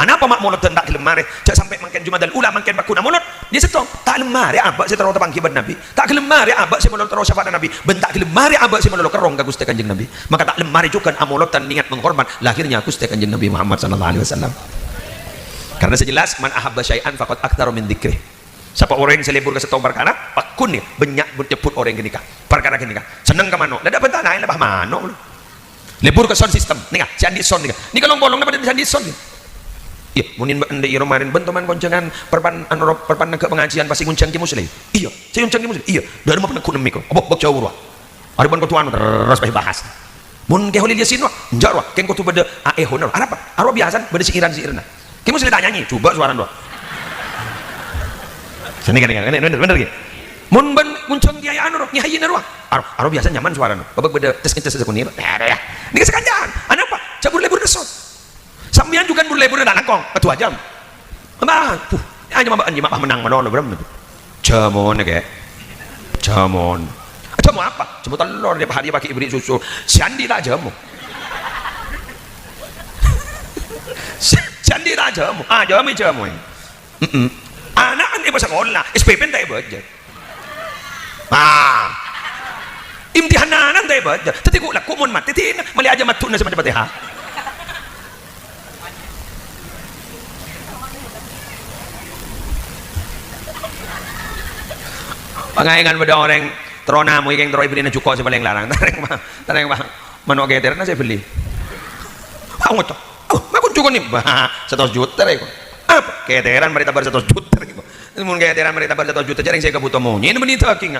Anapa mak mulut tak gelem mare jak sampai mangken Jumadal Ula mangken bakuna mulut dia setong tak gelem mare abak saya terus pangkiban Nabi tak gelem mare abak saya mulut terus syafaat Nabi bentak gelem mare abak saya mulut kerong ka Gusti Kanjeng Nabi maka tak gelem mare juga amulut tan niat menghormat lahirnya Gusti Kanjeng Nabi Muhammad sallallahu alaihi wasallam karena sejelas man ahabba syai'an faqad aktsara min dzikrih siapa orang yang selebur ke setong perkara pakun ya banyak menyebut orang yang nikah perkara nikah seneng ke mano dak bentak naik lebah mano lebur ke sound system nih si andi sound nih kalau bolong dapat si andi sound nih iya munin anda iromarin bentuman koncengan perpan ke pengajian pasti kuncang ki muslim iya saya kuncang ki muslim iya dari mana pernah kunem mikro abok jauh ruah hari pun kotuan terus bahas mun ke holi dia sinwa jarwa ken kotu beda honor apa arwah biasa beda siiran ki muslim tak nyanyi coba suara doa sini kan bener gitu mun ben kuncang kiai anu nyai ruah arwah biasa nyaman suara no babak beda tes sekunir ya ini kesekanjaan apa cabur lebur kesot sambian juga boleh dan langkong ketua jam mbah hanya mbak anji mak menang menolong berapa jamon kayak jamon jamu apa jamu telur dia hari pakai ibrit susu sandi tak jamu sandi tak jamu jamu anak kan dia sekolah SPP tak baca imtihanan tak baca tapi kok laku mun mati tina mali aja matuna sama dapat ha pangaingan pada orang teronamu yang teroi beli najuko sepaling larang tareng bang mano geter na saya beli bangun tuh makun cukup nih bah 100 juta reko apa geteran mereka bar 100 juta reko mun geteran mereka bar 100 juta jaring saya kebutuh mau ini menit talking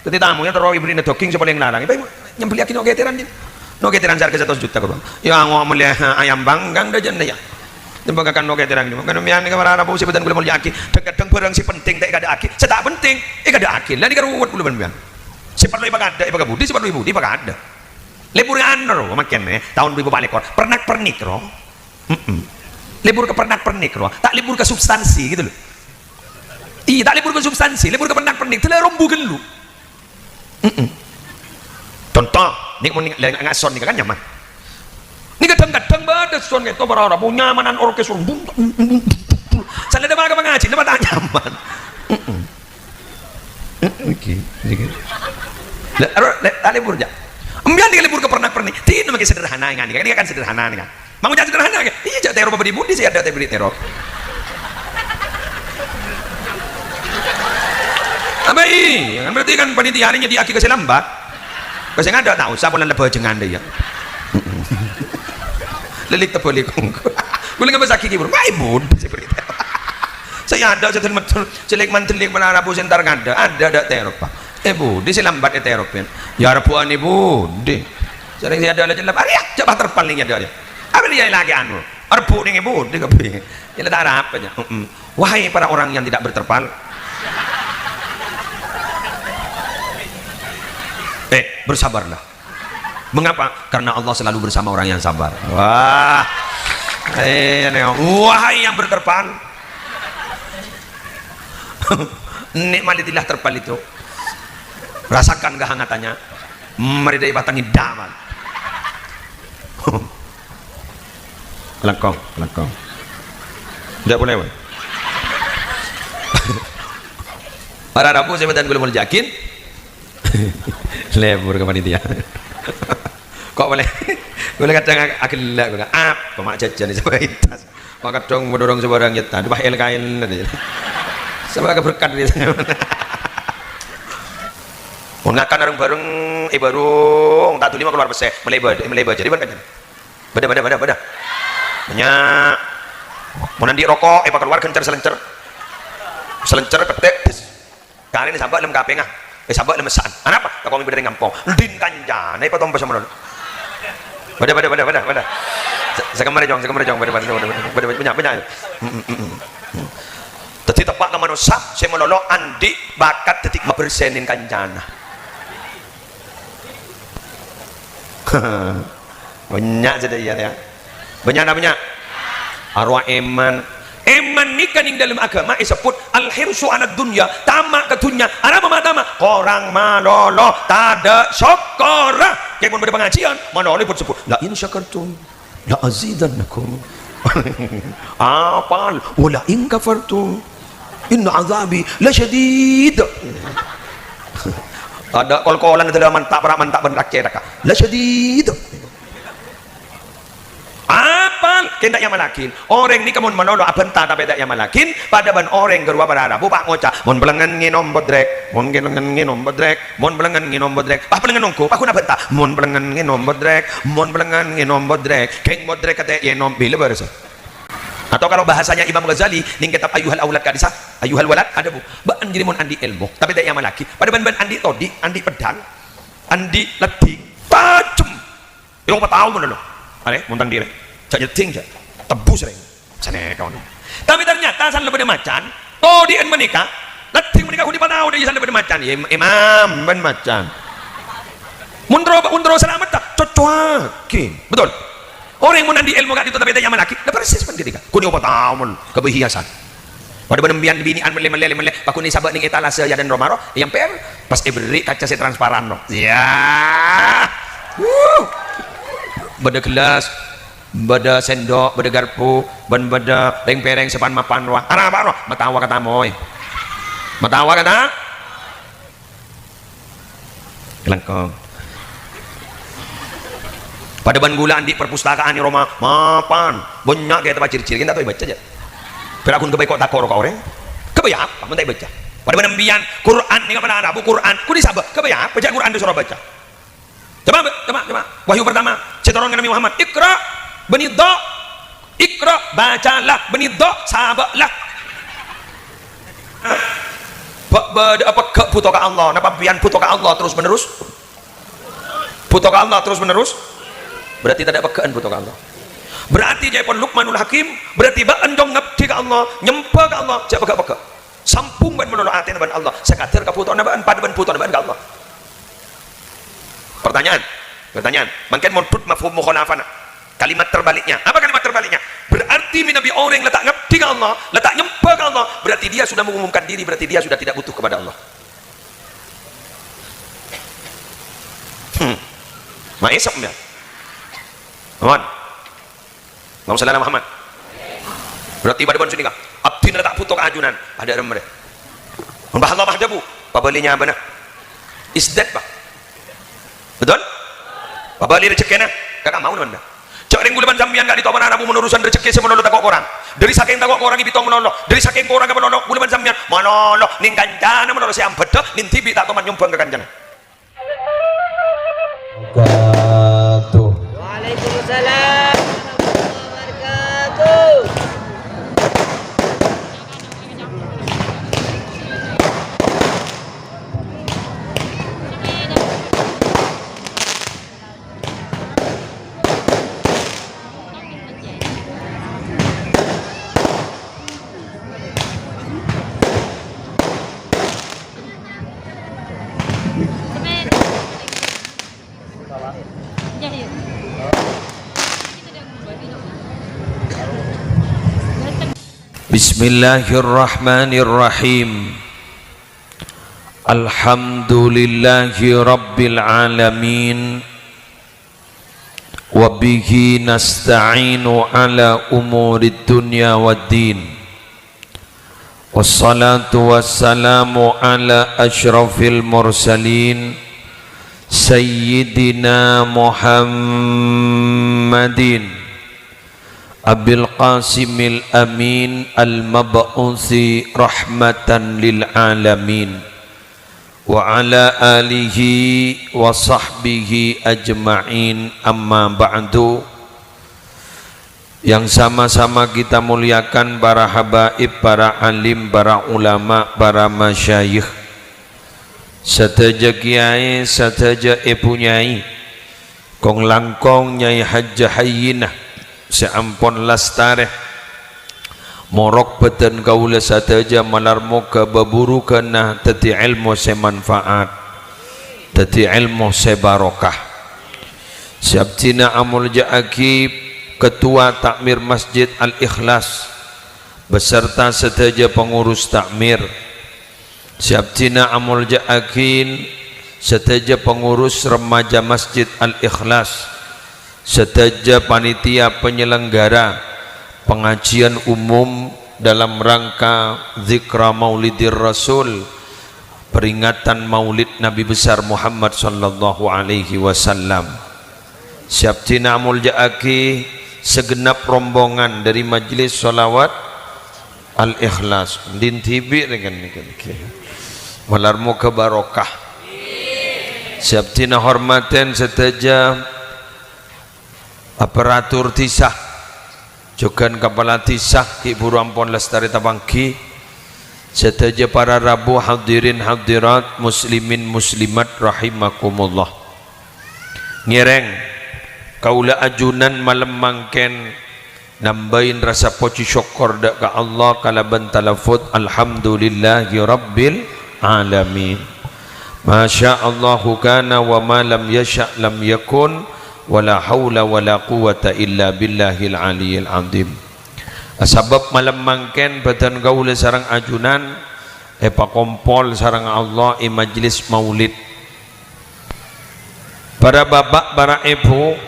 tadi tamu yang teroi beli najuking sepaling larang ibu yang beli akin no geteran no geteran harga 100 juta kok bang ya ngomong melihat ayam banggang dah janda ya dembagakan noge terang ini kan mian ka marana po si bedan kula mulya aki kadang barang si penting tak kada aki sa tak penting kada aki lan karuwat kula ban si perlu ipagada ipagabudi si perlu ibudi ipagada libur ano ro makken tahun 2000 balik pernak pernik ro libur ke pernak pernik ro tak libur ke substansi gitu loh iya tak libur ke substansi libur ke pernak pernik tele rombu gelu contoh nik mun ngason nik kan nyaman ini kadang-kadang badas son kayak itu para punya nyaman orkestra saya ada malah mengaji dapat tak nyaman oke lah libur aja ambil dia libur ke pernak-pernik tidak makin sederhana ini kan sederhana kan mau jadi sederhana kan iya jadi teror beri budi saya ada beri teror apa kan berarti kan panitia harinya di aki kasih lambat kasih nggak ada tahu usah bulan lebih jangan deh ya lelik tebali kongko gue nggak bisa kiki bro ibu saya ada selek mantelik menarapu sentar ada terop pak ibu di selambat terop ya rapuan ibu di sering saya ada jelas ariak coba terpaling ada apa dia lagi anu arpu nih ibu di kepi ya tak ada apa aja wahai para orang yang tidak berterpal bersabarlah. Mengapa? Karena Allah selalu bersama orang yang sabar. Wah, wahai yang berterpal, nikmatilah terpal itu, rasakan kehangatannya. Mari dari batangi daman. Langkong, tidak boleh. Para rabu saya betul belum yakin. Lebur ke panitia. Kok boleh kadang akil lah apa mak jajan sama itas kok kadang mendorong sebarang nyata di bahel kain sama keberkat dia mengakan bareng barung tak tulima keluar besek meleba jadi beda banyak mau nanti rokok pak keluar kencer selencer petek kali ini sampai lem kape ngah sampai lem mesan apa tak kami beda ngampong din kanjan apa tompa sama dulu pada sekamar jong pada banyak tadi tepak ke manusia saya melolong andi bakat detik bersenin kanjana banyak saja ya banyak arwah eman nikah ning dalam agama disebut al-hirsu ala dunya tamak ke dunya ada apa tamak orang malolo tada syokora kayak pun pada pengajian malolo pun sebut la in syakartum la azidannakum Apal? Wala in kafartu inna azabi lasyadid. Ada kol-kolan ada mantap berak ceraka lasyadid. Apal kendak yang malakin orang ni kamun manolo abenta tapi tak yang malakin pada ban orang gerua berada bupak ngoca mon belengan nginom bodrek mon belengan nginom bodrek mon belengan nginom bodrek apa belengan nongko aku nak benta mon belengan nginom bodrek mon belengan nginom bodrek keng bodrek kata yenom bila berasa. Atau kalau bahasanya Imam Ghazali ning kitab ayuhal aulad kadisa ayuhal walad ada bu ban jadi mon andi ilmu tapi tak yang malaki pada ban andi todi andi pedang andi leding tajam yang apa tahu mana lo ale montang dire cak nyeting cak tebus reng sana kawan tapi ternyata san lebih macan todi en menikah leding menikah di patau dia san lebih macan ya imam ban macan mundro selamat tak cocok betul. Orang yang menandi ilmu kat itu tapi tak yang malaki dah persis pun ketika kuni apa tahu keberhiasan pada benembian binian mele paku ni sahabat ni etalase ya dan romaro yang per pas beri kaca si transparan no ya beda gelas beda sendok beda garpu beda pereng sepan mapan wah arah apa no matawa kata moy matawa kata kelengkong pada ban gula di perpustakaan di Roma mapan banyak kayak tempat ciri-ciri kita tahu baca aja berakun kebaik kok takor kau orang kebaik apa mentai baca pada penembian Quran ni apa ada buku Quran ku disabak kebaik baca Quran disuruh baca coba wahyu pertama cetaron Nabi Muhammad ikra beniddo ikra bacalah beniddo sahabaklah apa ke putoka Allah napa pian putoka Allah terus menerus putoka Allah terus menerus berarti tidak pekaan putuk Allah berarti jaya pun Luqmanul Hakim berarti baan dong ngabdi ke Allah nyempa ke Allah jaya peka sampung ban menolak hati ban Allah sekatir ke putuk nabaan pada ban putuk nabaan ke Allah. Pertanyaan mungkin mudut mafhum mukhalafana kalimat terbaliknya apa kalimat terbaliknya berarti Nabi orang letak ngabdi ke Allah letak nyempa ke Allah berarti dia sudah mengumumkan diri berarti dia sudah tidak butuh kepada Allah. Maesap ya Muhammad Allahumma salli ala Muhammad berarti pada ban sunika abdi tak putuk ajunan ada remre mbah Allah mahdabu pabalinya abana isdat pak betul pabali rezekina kakak mau nanda cak ring bulan sambian gak ditoban arabu menurusan rezeki semenolok takok orang dari saking takok orang ibitong menolok dari saking orang ke menolok bulan sambian menolok ning kancana menolok siang bedek ning tibi tak toman nyumbang ke kancana Waalaikumsalam warahmatullahi wabarakatuh. Bismillahirrahmanirrahim. Alhamdulillahi rabbil alamin. Wa bihi nasta'inu ala umurid dunya waddin. Wassalatu wassalamu ala asyrafil mursalin Sayyidina Muhammadin Abil Qasimil Amin Al-Mab'uthi Rahmatan lil Alamin Wa ala alihi wa sahbihi ajma'in amma ba'du. Yang sama-sama kita muliakan para habaib, para alim, para ulama, para masyayikh, sataja kiai, sataja ipunyai, kong langkong nyai hajjah hayyinah seampun lastareh morok beten kaula sataja malar muka baburu kana tati ilmu semanfaat, tati ilmu sebarokah. Siaptina amul ja'akib ketua takmir Masjid Al-Ikhlas beserta sataja pengurus takmir. Siaptina amul ja'akin sataja pengurus remaja Masjid Al-Ikhlas, setaja panitia penyelenggara, pengajian umum dalam rangka zikra maulidir rasul, peringatan maulid Nabi besar Muhammad sallallahu alaihi wasallam. Siap tina muljaaki segenap rombongan dari majlis solawat Al-Ikhlas din tibi dengan malarmu ke barokah. Siap tina hormaten seteja aparatur tisah jogan kepala tisah Ki Buru Ampon Lestari Tabangki, seteja para rabu hadirin hadirat muslimin muslimat rahimakumullah. Ngireng kaula ajunan malam mangken nambahin rasa poci syukur dak ka Allah kalaban talafut alhamdulillahi rabbil alamin. Masya Allahu kana wa ma lam yasha lam yakun wala haula wala quwata illa billahil aliyil azim. Asbab malam mangken badan gaula sarang ajunan kompol sarang Allah majlis maulid. Para bapak para ibu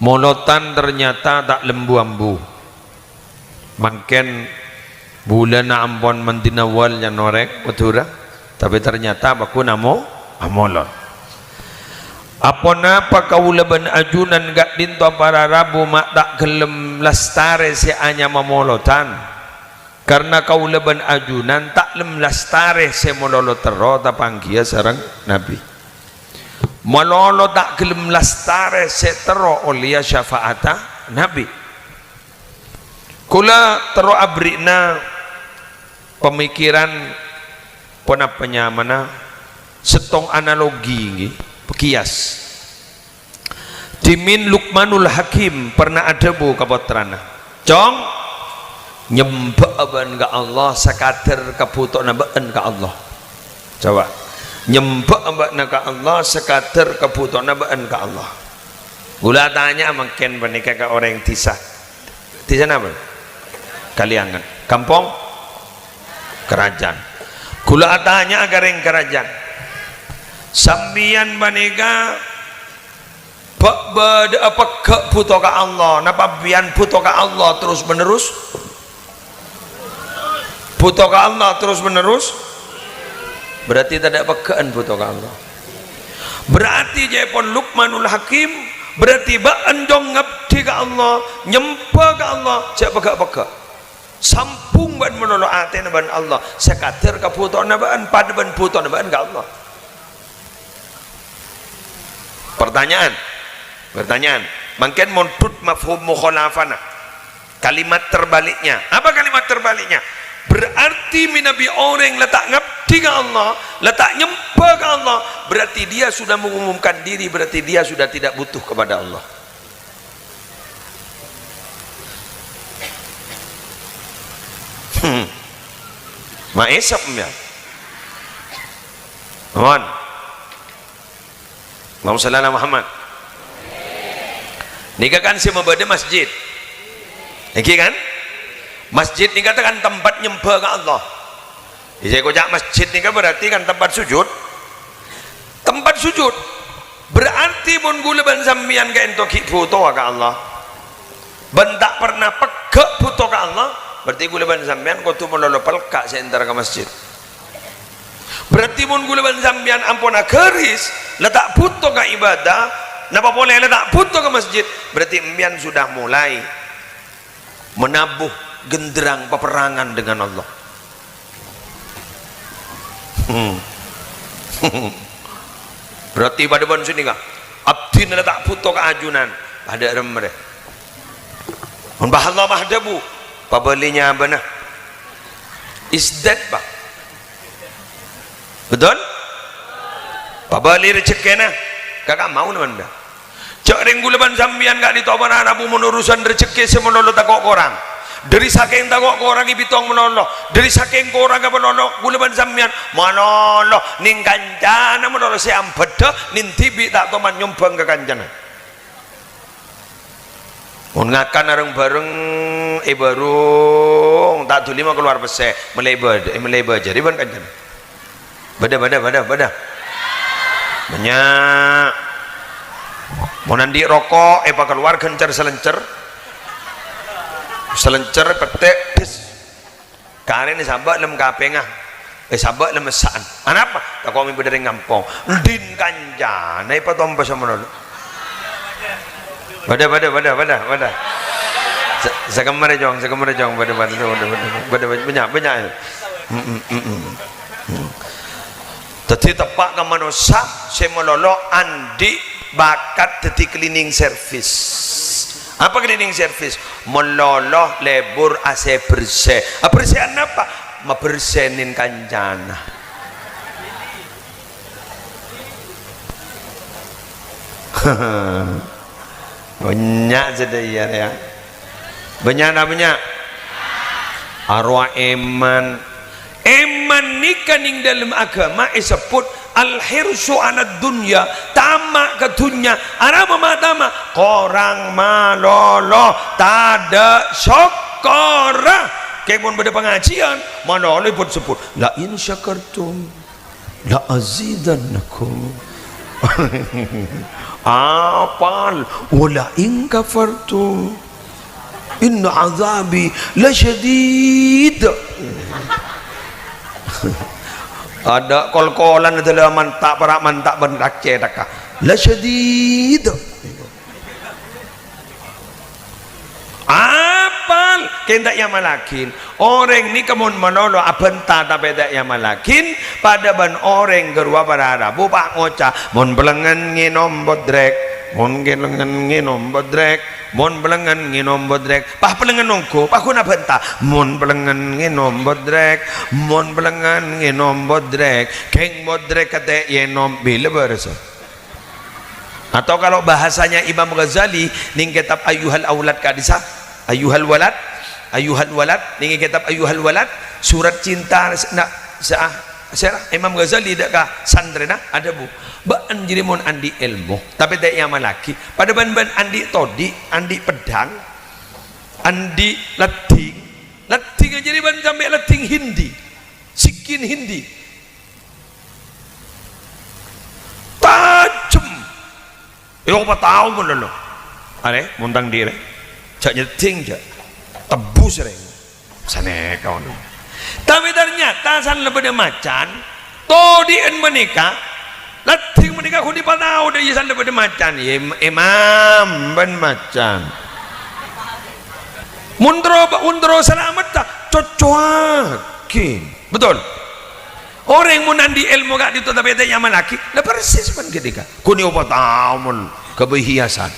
molotan ternyata tak lembu ambu. Mangken bulan Ambon mendinawal yang norek betul, tapi ternyata baku namo amolot. Apona pa kaula ban ajunan gak dinto para rabu mak tak gelem lastare si anya mamolotan, karena kaula ban ajunan tak lem lastare si mololo tero tapanggia sarang Nabi. Mololo tak gelem lastare si tero olia syafaata Nabi. Kula tero abrina pemikiran pona penyamana setong analogi nggih. Pekias Dimin Luqmanul Hakim pernah ada bu kapotrana cong nyembah ban ka Allah sakader kebutuhan ban ka Allah. Coba nyembah ban ka Allah sakader kebutuhan ban ka Allah. Gula tanya makin menikah ke orang tisah apa? Kaliangan kampung kerajaan. Gula tanya agar yang kerajaan sambian banega bada apa ke butuh ke Allah napa bian butuh ke Allah terus menerus butuh ke Allah terus menerus berarti tidak pekaan butuh ke Allah, berarti jepon Luqmanul Hakim berarti baan dong ngabdi ke Allah nyembah ke Allah cak pegak sampung ban menolong aten ban Allah sekater kebutuhan ban pada ban butuh ban ke Allah. Pertanyaan mungkin muntut mafhum mukhalafana, kalimat terbaliknya. Apa kalimat terbaliknya? Berarti minabi orang letak ngabdi ke Allah, letak nyembah ke Allah, berarti dia sudah mengumumkan diri, berarti dia sudah tidak butuh kepada Allah. Maesap ya mohon Allahumma shalli ala Muhammad. Nikah kan si membada masjid. Iki kan? Masjid ni katakan tempat nyembah ke Allah. Saya kocak masjid ni kan berarti kan tempat sujud. Tempat sujud. Berarti mun gula ban sambian ka ento ki foto ke Allah. Ben tak pernah pegak foto ke Allah, berarti gula ban sambian kau tu melolo pelka senter ke masjid. Berarti mun gula ban sambian ampun keris letak puto ke ibadah napa boleh letak puto ke masjid, berarti empian sudah mulai menabuh genderang peperangan dengan Allah. Berarti pada ban sini kah abdi letak puto ke ajunan ada remre mun bahallah mahdabu pabalinya benar isdat bah betul pabali rezekina kakak mau naman dah cak ringgulaban sambian gak ditoban anabu menurusan rezeki semenolot takok korang dari saking takok korang ibitong menoloh dari saking korang gak menoloh gulaban sambian menoloh ning kancana menoloh si ambeda nin tibi tak toman nyumbang ke kancana ngakan areng bareng barung tak tuli mau keluar pesek melebad jadi ban kancana bada banyak mau nandi rokok pak keluar gencer selencer selencer petek pis kare ni sabak lem kapengah sabak lem mesaan anapa tak kau mi berdering ngampong din kanja nai patom pasamono pada sekamar jong pada banyak tadi tepak ke manusia saya melolo andi bakat teti cleaning service. Apa cleaning service? Melolo lebur AC bersih. Bersihan apa? Membersenin kancana. Banyak sedaya ya. Banyak. Arwah eman ni kaning dalam agama disebut al-hirsu ala dunya, tamak ke dunya. Apa tama? Korang malolo tada syokora. Kebun pada pengajian malolo pun sebut la in syakartum la azidannakum. Apal wala in kafartum inna azabi la syadid. Ada kol-kolan adalah mantak berakce takah la syadid. Apal kendak yang malakin orang ni kemun manolo abenta tapi tak yang malakin pada ban orang gerua para Arabu pak ngoca mon belengan nginom bodrek mon gelengan nginom bodrek mon belengan nginom bodrek pah belengan nongko pah kuna benta mon belengan nginom bodrek mon belengan nginom bodrek keng bodrek kate yenom bila berasa. Atau kalau bahasanya Imam Ghazali ning kitab Ayyuhal Aulad kadisa Ayyuhal Walad ning kitab Ayyuhal Walad surat cinta nak Imam Ghazali dekat sandrena ada bu baan jirimun andi ilmu tapi tak yang malaki pada ban andi todi andi pedang andi leting jadi ban sampai leting Hindi sikin Hindi tajam apa tahu pun dulu are muntang dire cak nyeting cak tebus reng sana kawan tapi ternyata san lebih macan todien menikah leting menikah kuni patau dari san lebih macan imam ben macan mundro selamat tak cocokin betul. Orang yang menandi ilmu gak itu tapi ada yang laki, lah persis pun ketika. Kuni apa tahu keberhiasan.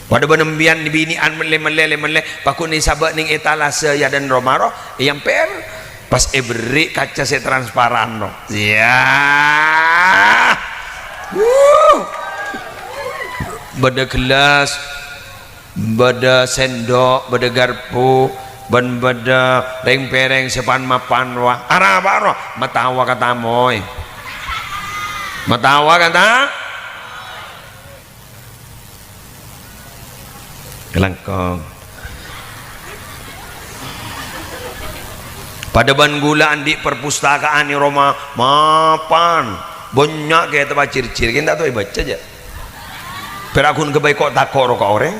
Pada benembian binian mele, pakuni sabak ning etalase ya dan romaro yang per pas beri kaca se transparan no. Ya. Bada gelas, bada sendok, bada garpu. ban bada reng pereng sepan mapan wah arah apa matawa kata moy matawa kata kelangkong pada ban gula di perpustakaan di Roma mapan banyak kayak tempat ciri-ciri kita tahu baca aja perakun kebaik kok takor kok orang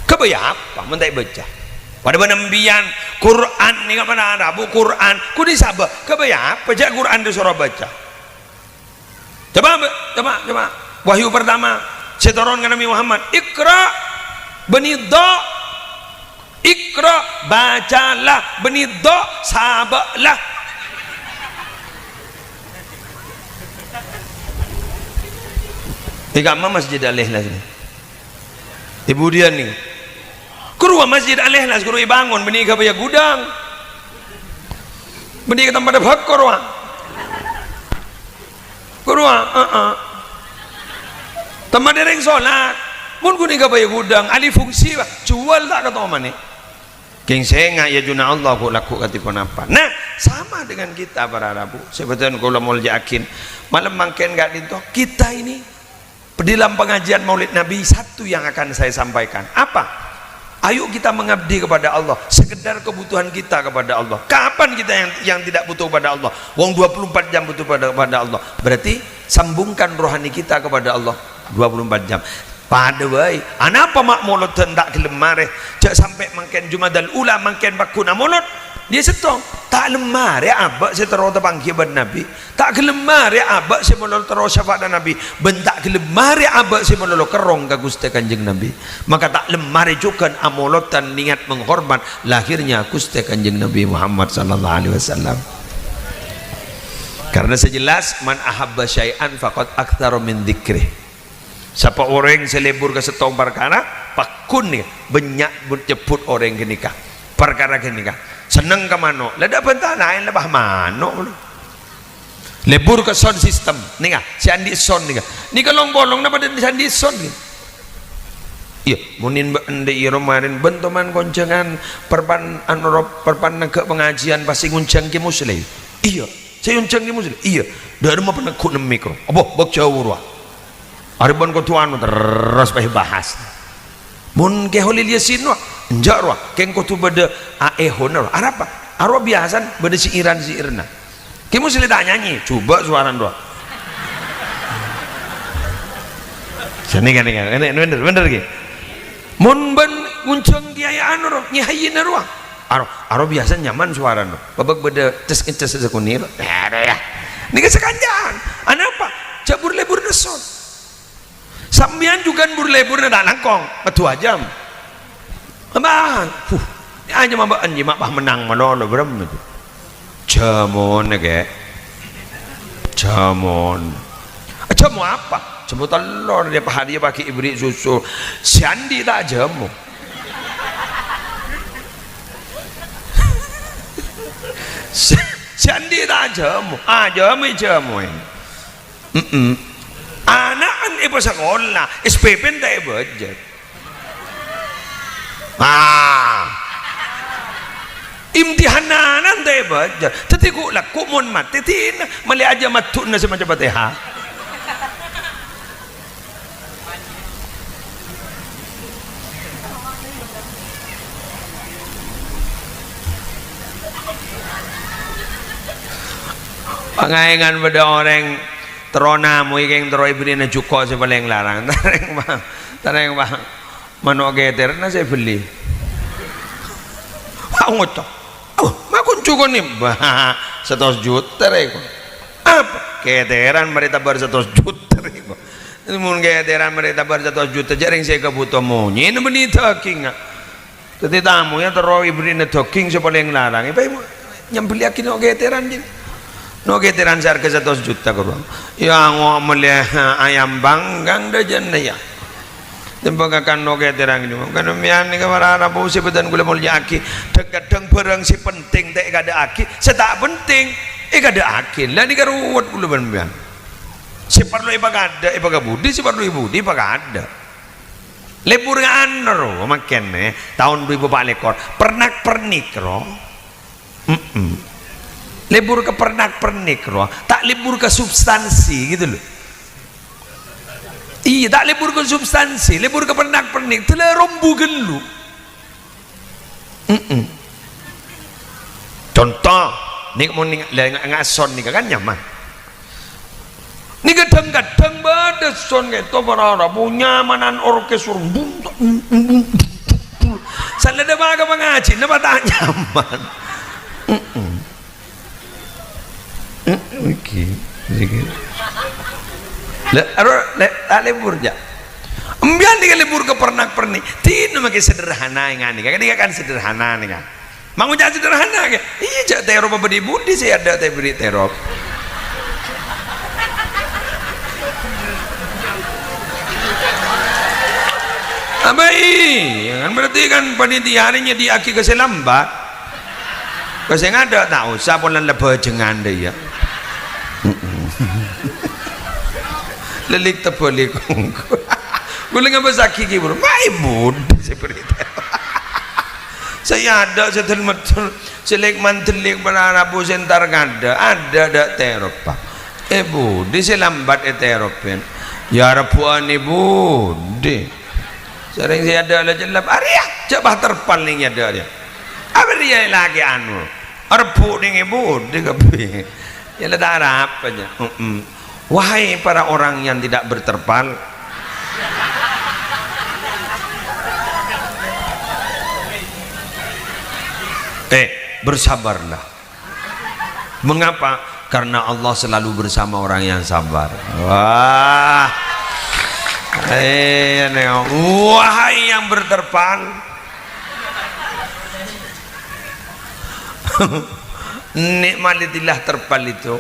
kebaik apa mentai baca pada penembian Quran ni kan pada Arabu Quran ku di Sabah kebayang apa je Quran disuruh baca coba wahyu pertama seturunkan Nabi Muhammad ikra benidha ikra bacalah benidha sahabatlah tiga masjid Al-Ikhlas ni ibu dia ni kurwa masjid Al-Ikhlas kurwa bangun benih ke bayar gudang benih ke tempat hak kurwa tempat dereng solat mun kuning ke bayar gudang ali fungsi bah jual tak kata mana keng senga ya juna Allah ku laku katipun apa nah sama dengan kita para Arabu sebetulnya kalau mau yakin malam mangken gak itu kita ini dalam pengajian Maulid Nabi satu yang akan saya sampaikan apa ayo kita mengabdi kepada Allah sekedar kebutuhan kita kepada Allah kapan kita yang tidak butuh kepada Allah wong 24 jam butuh kepada Allah berarti sambungkan rohani kita kepada Allah 24 jam pada baik anapa mak mulut hendak gelem mare jak sampai mangken Jumadal Ula mangken bakuna mulut dia setong tak lemar ya abak saya terus terpanggil bad Nabi tak gelemar ya abak saya melol terus syafaat Nabi bentak gelemar ya abak saya melol kerong ka Gusti Kanjeng Nabi maka tak lemar juga amolotan niat menghormat lahirnya Gusti Kanjeng Nabi Muhammad sallallahu alaihi wasallam karena sejelas man ahabba syai'an faqad aktsara min dzikrih siapa orang selebur ke setong perkara pakun nih banyak jemput orang ke nikah perkara ke nikah seneng ke mano lada bentar lain lebah mano lebur ke sound system nih si andi sound nih ni kalong bolong napa dan si andi sound nih iya munin ande iro marin bentuman koncengan perpan anurop perpan ke pengajian pasti nguncang ke muslim iya saya nguncang ke muslim iya dari mau pernah ku mikro apa bak jauh ruah aribon ko tuanu terus bahas mun ke holil yasin wa enjak wa ken ko tu beda aehon wa arapa arwa biasan beda siiran ke muslim tak nyanyi coba suara doa sini kan bener ke mun ben ngunceng kiai anu ro nyahin ro arwa biasa nyaman suara do babak beda tes sekunir ya ni ke sekanjang anapa cabur lebur neson sambian juga burlebur na nangkong ketua jam abang aja mabak anji mak menang manolo berem itu jamon ke jamon jamu apa jamu telur dia hadiah pakai ibrik susu siandi tak jamu siandi tak jamu jamu anak kan ibu sekolah SPP tak budget imtihanan tak budget tapi ku lah ku mon mat titin mali aja matun na semacam Fatihah pengayangan pada orang terona mo ikeng tero ibri na juko sa paling larang tareng bang manok geter na saya beli angot to makun juko ni 100 juta reko apa geteran mereka bar 100 juta reko mun geteran mereka bar 100 juta jaring saya kebutuh mo ini menita king tadi tamu ya tero ibri na talking sa paling larang ipa nyambeli akin no geteran din no geteran seharga 100 juta kurang ya ngomel ayam banggang dah jen ya tempagakan no geteran ini kan mian ni kamara bu si bedan gula mulya aki kadang barang si penting tak ada aki setak penting ada aki lah ni karuat gula mian si perlu ibagada ibagabudi si perlu ibudi ibagada lebur nganro makan tahun 2004 pernak-pernik ro libur ke pernak-pernik roh tak libur ke substansi gitu loh iya tak libur ke substansi libur ke pernak-pernik telah rombu gelu contoh ni mau ngason ni kan nyaman ni kadang-kadang pada son gitu para punya manan orkes bum salah ada baga mengaji nama tak nyaman okey sikit le libur ja ambian dia libur ke pernak-pernik tin make sederhana ngani kan dia kan sederhana nih kan mau jadi sederhana ke iya jak terop bedi budi saya ada teh beri terop abai kan berarti kan panitia harinya di aki keselambat kasih ada tak usah pun lebih jangan dia lelik terbalik gue ngapa sakit gitu mai bud seperti saya ada setel metul selek mantelik berarabu sentar ada terop pak budi selambat teropen ya rapuan ibu deh sering saya ada lah jelap Arya coba terpalingnya ada dia apa dia lagi anu arpu dengan ibu dia kepi ya ada apa aja wahai para orang yang tidak berterpal Bersabarlah. Mengapa? Karena Allah selalu bersama orang yang sabar. Wah, wahai yang berterpal, nikmatilah terpal itu,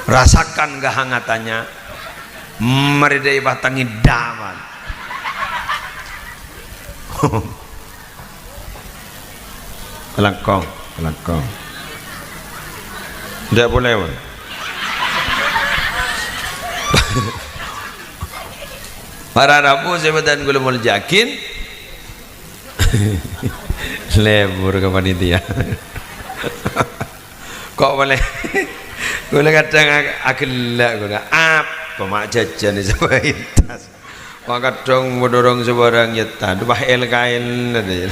rasakan kehangatannya, meredai batangi daman. Kelakong. Tidak boleh, man. Para Rabu sebatan gulumul jakin lebur ke panitia. Kok boleh? Gula kadang agelak gula apa mak jajan di sebaitas. Kok kadang mendorong sebarang nyetan, bah kain ada.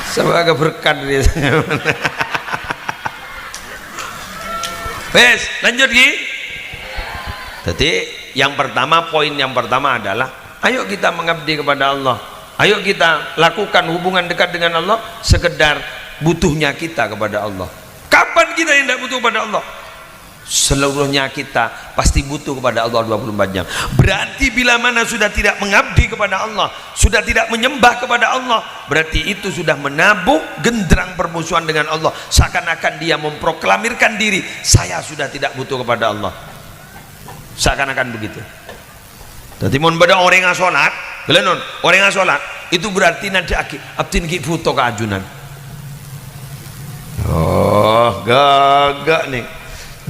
Sebagai berkat dia. Wes, lanjut Ki. Jadi yang pertama, poin yang pertama adalah ayo kita mengabdi kepada Allah. Ayo kita lakukan hubungan dekat dengan Allah sekedar butuhnya kita kepada Allah. Kapan kita yang tidak butuh kepada Allah? Seluruhnya kita pasti butuh kepada Allah 24 jam. Berarti bila mana sudah tidak mengabdi kepada Allah, sudah tidak menyembah kepada Allah, berarti itu sudah menabuh genderang permusuhan dengan Allah. Seakan-akan dia memproklamirkan diri, saya sudah tidak butuh kepada Allah. Seakan-akan begitu. Jadi mun pada orang yang sholat, orang yang sholat itu berarti nanti abdin ki foto keajunan. Oh, gagak nih.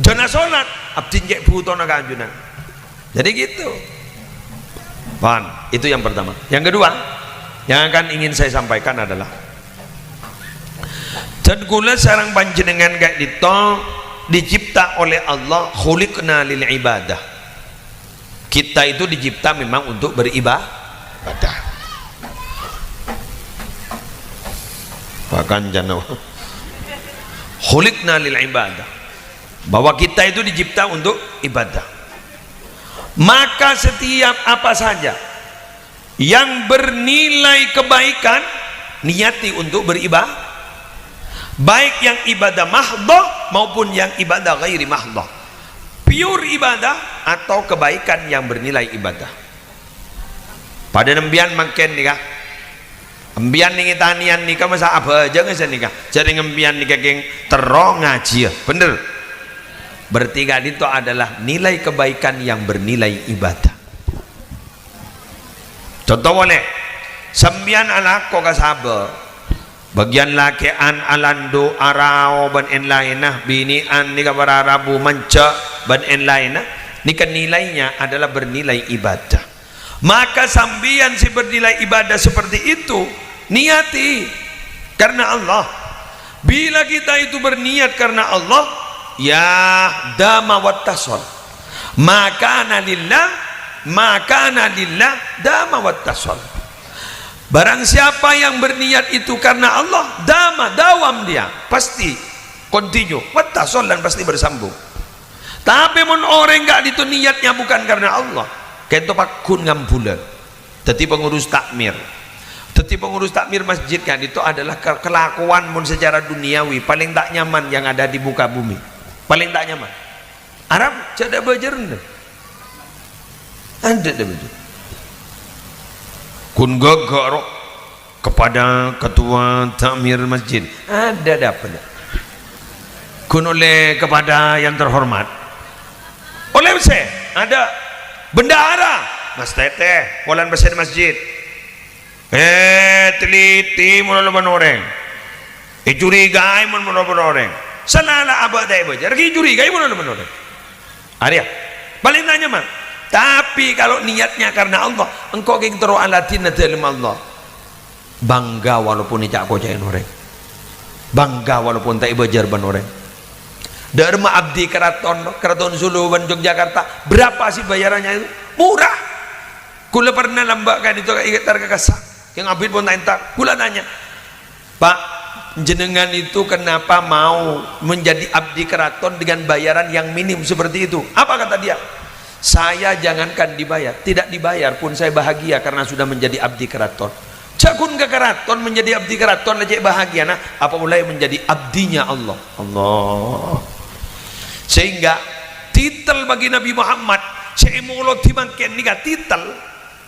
Jangan sholat abdin kayak butuh nak anjunan. Jadi gitu. Itu yang pertama. Yang kedua yang akan ingin saya sampaikan adalah dan kula sarang panjenengan kayak dicipta oleh Allah, khuliqna lil ibadah. Kita itu dicipta memang untuk beribadah. Bahkan jangan khuliqna lil ibadah, bahwa kita itu dicipta untuk ibadah. Maka setiap apa saja yang bernilai kebaikan, niati untuk beribadah, baik yang ibadah mahdhah maupun yang ibadah ghairi mahdhah, pure ibadah atau kebaikan yang bernilai ibadah. Pada nembian makin nikah, embian nih tanian nikah masa apa aja nggak nikah, jadi ngembian nikah geng terong ngaji ya, bener. Bertiga itu adalah nilai kebaikan yang bernilai ibadah. Contoh boleh, sembian anak kok kasaba, bagian lakian alando arao ban en lainah binian nikah para rabu manca ban en lainah, nikah nilainya adalah bernilai ibadah. Maka sambian si bernilai ibadah seperti itu, niati karena Allah. Bila kita itu berniat karena Allah, ya dama wattasol, maka nalillah dama wattasol. Barang siapa yang berniat itu karena Allah, dawam dia, pasti continue wattasol dan pasti bersambung. Tapi mun orang enggak itu niatnya bukan karena Allah, kayak itu pakun ngambulan jadi pengurus takmir. Jadi pengurus takmir masjid kan itu adalah kelakuan mun secara duniawi paling tak nyaman yang ada di muka bumi. Paling tak nyaman. Arab tidak belajar ada belajar. Kun gagak kepada ketua takmir masjid ada dapat. Kun oleh kepada yang terhormat, oleh saya ada bendahara Mas Teteh polan besar masjid. Teliti mun lawan orang. Curigai mun lawan orang. Salala abad dai bajar ki curigai mun lawan orang. Ada paling tak nyaman. Tapi kalau niatnya karena Allah, engkau geng tero alatin dalam Allah, bangga walaupun icak kocain orang, bangga walaupun tak bajar ban orang. Dharma abdi keraton Solo ban Yogyakarta, berapa sih bayarannya itu? Murah. Kula pernah lambakan itu ikat kasah, yang abid pun tak. Kula tanya, Pak, jenengan itu kenapa mau menjadi abdi keraton dengan bayaran yang minim seperti itu? Apa kata dia? Saya jangankan dibayar, tidak dibayar pun saya bahagia karena sudah menjadi abdi keraton. Cakun ke keraton menjadi abdi keraton aja bahagia nah apa mulai menjadi abdinya Allah. Allah. Sehingga titel bagi Nabi Muhammad seemulo dimangken nika titel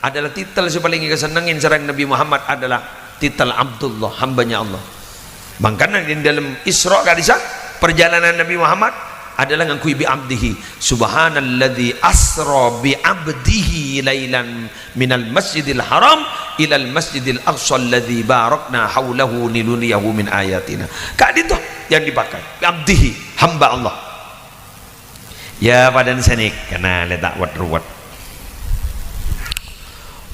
adalah titel sepaling kesenengin sareng Nabi Muhammad adalah titel Abdullah, hambanya Allah. Makanya di dalam Isra kadisa perjalanan Nabi Muhammad adalah ngakui bi abdihi subhanalladzi asra bi abdihi lailan minal masjidil haram ilal masjidil aqsa alladzi barakna haulahu linuriyahu min ayatina. Kak itu yang dipakai abdihi, hamba Allah. Ya padan senik kena letak wat-ruwat.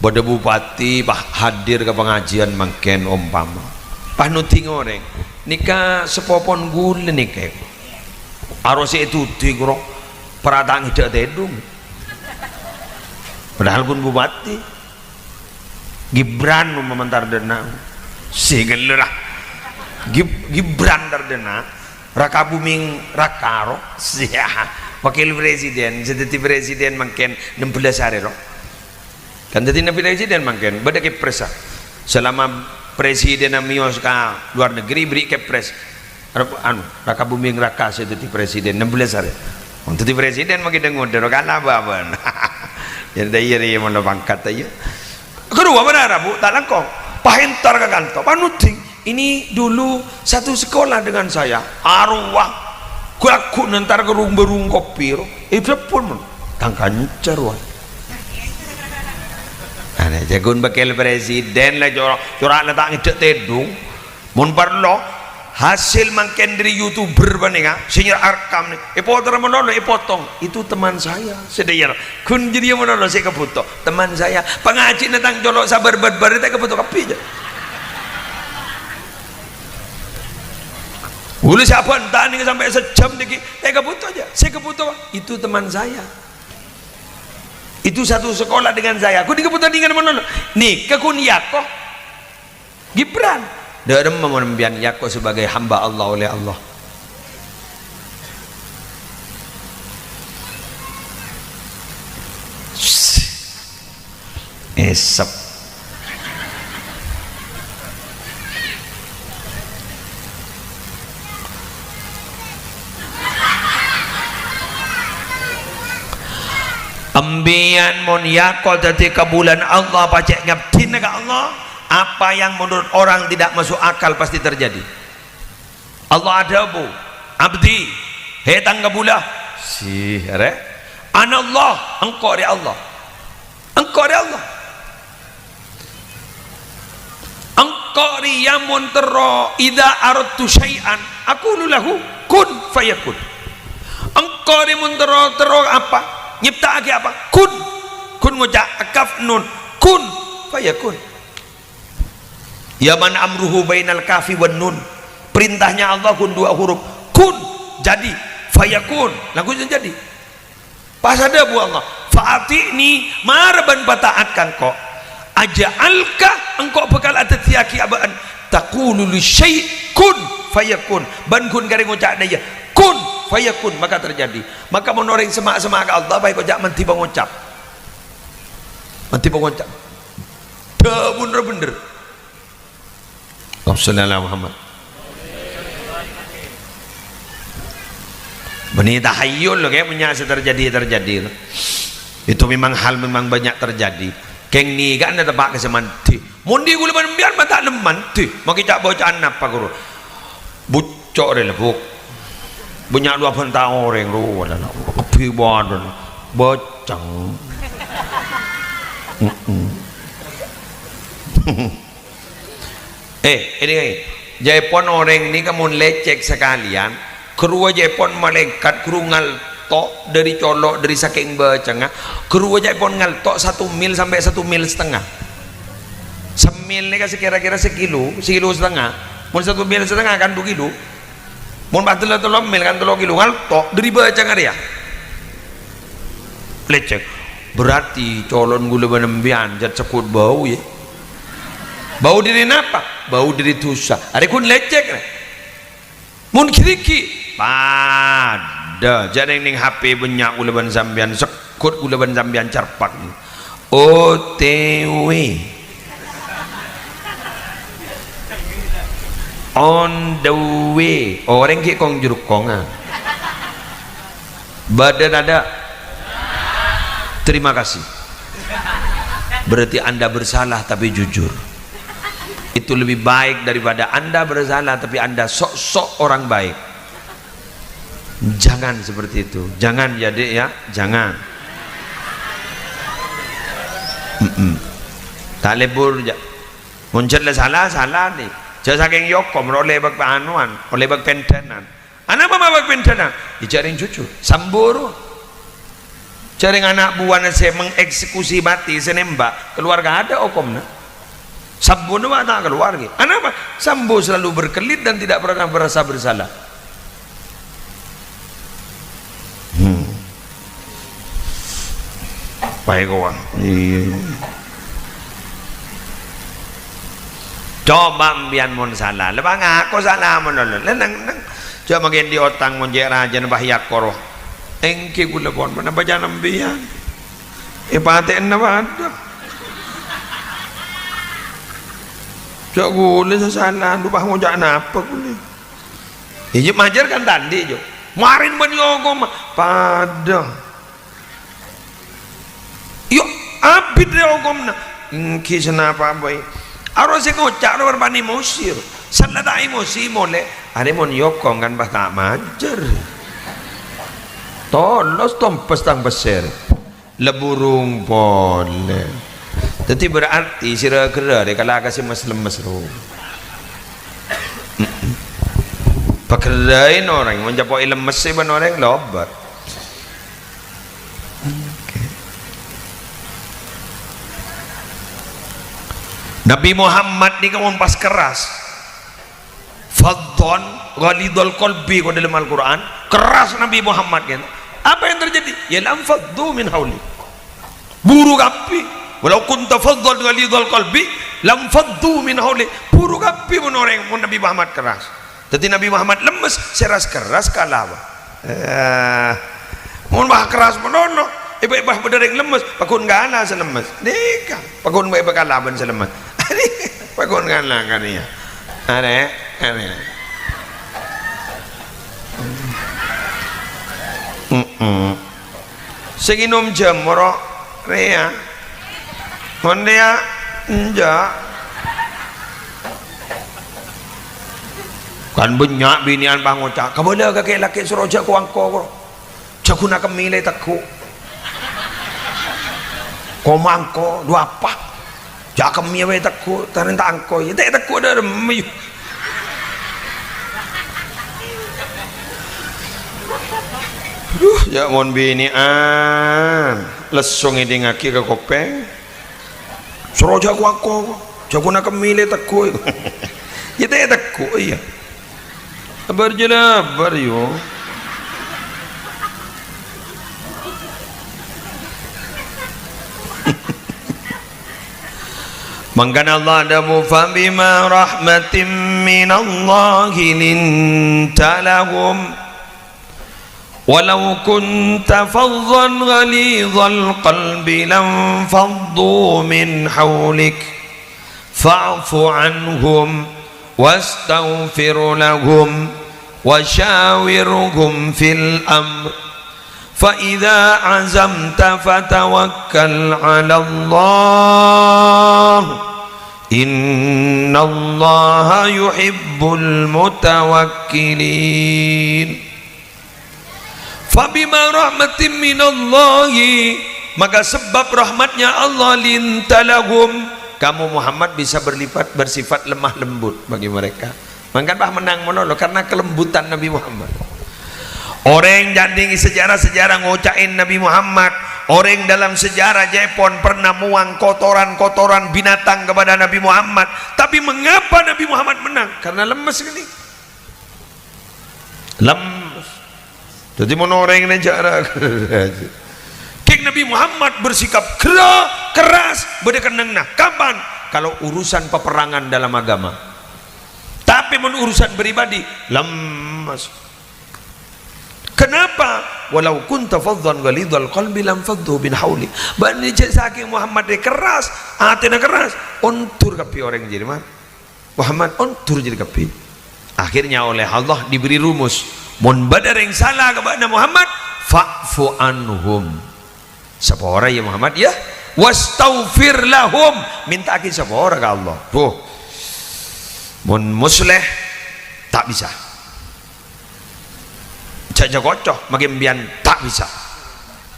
Bodo bupati hadir ke pengajian mangken umpama. Panuti ngoreng nika sepopon gule nika. Arose itu digro peratang hidak tedung. Padahal pun bupati Gibran mementar dena sigelera Gibran dardena raka buming rakaro sia wakil presiden jadi presiden mangken 16 hari ro kan jadi nabi presiden mangken beda kepres selama presiden amios ka luar negeri beri kepres anu raka buming raka jadi presiden 16 hari untuk di presiden makin dengar dero kalah baban jadi iya mau pangkat aja kedua benar bu tak langkong pahentar ke kantor panuting ini dulu satu sekolah dengan saya arwah aku nantar ke berung kopi itu pun tangkan cerwan aneh jagun bakal presiden lah corak letak ngejek tedung mun perlo hasil mangken dari youtuber baninga senior arkam nih potong menolong potong itu teman saya sedayar kun jadi menolong saya kebutuh teman saya pengaji datang colok sabar bar itu kebutuh kapi aja ulu siapa entah nih sampai sejam dikit kebutuh aja saya kebutuh itu teman saya itu satu sekolah dengan saya aku dikebutuhan dengan menolong nih kekun yakoh Gibran dalam membian Yakob sebagai hamba Allah oleh Allah. Esap ambian mon Yakob jadi kabulan Allah pacek ngabdin ke Allah. Apa yang menurut orang tidak masuk akal pasti terjadi. Allah ada bu abdi hetang kabulah si re anallah engkau dari Allah engkau dari Allah engkau dari yamun tero idza aradtu syai'an aqulu lahu kun fayakun engkau dari mun tero apa nyiptaake apa kun ngucap kaf nun kun fayakun. Ya man amruhu bainal kafi wan nun. Perintahnya Allah kun dua huruf. Kun jadi fayakun. Langsung jadi. Pas ada bu Allah. Fa'ati'ni marban pataatkan kok. Aja'alka engkau bekal atatiaki abaan. Taqulu li syai' kun fayakun. Ban kun kare ngucap daya. Kun fayakun maka terjadi. Maka menoreng semak-semak Allah baik kok menti pengucap. Menti pengucap. Dah bener-bener. Sallallahu Muhammad. Benih tahayyul loh kayak punya terjadi. Itu memang hal memang banyak terjadi. Keng ni kan ada tempat kesemanti. Mundi gula biar mata lemanti. Mau kita bacaan apa guru? Bucok deh lebuk. Banyak 2 tahun orang lu ada kepi badan bocang. Ini Jaipon orang ini kamu lecek sekalian kerua Jaipon malaikat kru ngaltok dari colok dari saking bacanga kerua Jaipon ngaltok 1 mil sampai 1,5 mil semil ini kasih kira-kira sekilo setengah mun 1,5 mil kan 2 kilo mun 3 mil kan 3 kilo ngaltok dari bacanga dia lecek berarti colon gula benembian jat sekut bau ya bau diri apa? Bau diri dosa. Ada kun lecek mun kiriki pada jangan ning HP banyak uleban sambian sekut uleban sambian carpak OTW On the way. Orang ki kong jeruk konga. Badan ada. Terima kasih. Berarti Anda bersalah tapi jujur. Itu lebih baik daripada Anda bersalah tapi Anda sok-sok orang baik. Jangan seperti itu. Jangan ya dek ya. Jangan. Tak lebur je. Muncul salah nih. Jangan saking yokom oleh bak panuan, oleh bak pentenan. Anak apa bak pentenan? Dicaring jujur. Samburu. Caring anak buahnya saya mengeksekusi mati, saya nembak. Keluarga ada okomna. Sambo nama tak keluarga. Anak apa? Sambo selalu berkelit dan tidak pernah merasa bersalah. Baik kawan. Coba mbian mon salah. Lepas ngaku salah mon lolo. Nang coba makin di otang mon jera jan bahyak koroh. Engke gula kon mana baca nambian. Paten na ada. Coba gula salah. Lupa mau jangan apa gula. Ijib majar kan tadi jo. Marin menyogom pada. Yo abid reogom na. Engke senapa boy. Harus ngocak orang bani musir. Salah tak emosi mole. Ada mon yokong kan bah tak majar. Tolos tompes tang besar. Leburung boleh. Tapi berarti sira kera dia kalau kasih mas-lemes ro. Pakerain orang menjapoi lemes sih ban orang lobat. Nabi Muhammad ni kamu pas keras. Fadhon ghalidul qalbi ko dalam Al-Quran. Keras Nabi Muhammad kan. Apa yang terjadi? Ya lam faddu min hauli. Buru kapi. Walau kunta fadhon ghalidul qalbi lam faddu min hauli. Buru kapi mun orang mun Nabi Muhammad keras. Jadi Nabi Muhammad lemes, seras keras kalah. Mun bah keras menono. Ibu-ibu berdering lemes, pakun gana selemes. Deka, pakun ibu kalaban selemes. Pakun gana kan ya. Aneh. Seginum jam moro rea. Mondia enja. Kan banyak binian bangocak. Kabala kakek laki suroja ku angko. Jakuna kemile takku. Komangko dua pak jak kami we takku tarin tak angko ya tak takku ada remi ya mon binian lesung ini ngaki ke kopeng suroja ku angko jakuna kami le takku ya tak takku iya berjela beryo Mangkan Allah adamu fabima rahmatin minallahi linta lahum walau kunta fadhan ghalidhal qalbi lam faddu min hawlik fa'fu anhum wastaghfir lahum وشاورهم في الأمر فإذا عزمت فتوكل على الله إن الله يحب المتوكلين فبما رحمة من الله maka sebab rahmatnya Allah lintalahum kamu Muhammad bisa bersifat lemah lembut bagi mereka. Maka bah menang monolog karena kelembutan Nabi Muhammad. Orang janding sejarah-sejarah ngocain Nabi Muhammad. Orang dalam sejarah Jepun pernah muang kotoran-kotoran binatang kepada Nabi Muhammad. Tapi mengapa Nabi Muhammad menang? Karena lemes ini. Lemes. Jadi mana orang ini cara King Nabi Muhammad bersikap keras berdekenang. Nah, kapan? Kalau urusan peperangan dalam agama. Tapi men urusan pribadi lemes. Kenapa? Walau kunta fadhan ghalidhal qalbi lam faddu bin hauli. Bani saking Muhammad dia keras, hatinya keras, ontur kapi orang jadi mah. Muhammad ontur jadi kapi. Akhirnya oleh Allah diberi rumus, mun badar yang salah kepada Muhammad, fa'fu anhum. Sepora ya Muhammad ya, wastaghfir lahum, minta ki sepora ke Allah. Tuh. Mun musleh tak bisa. Jaja kocok makin bian tak bisa.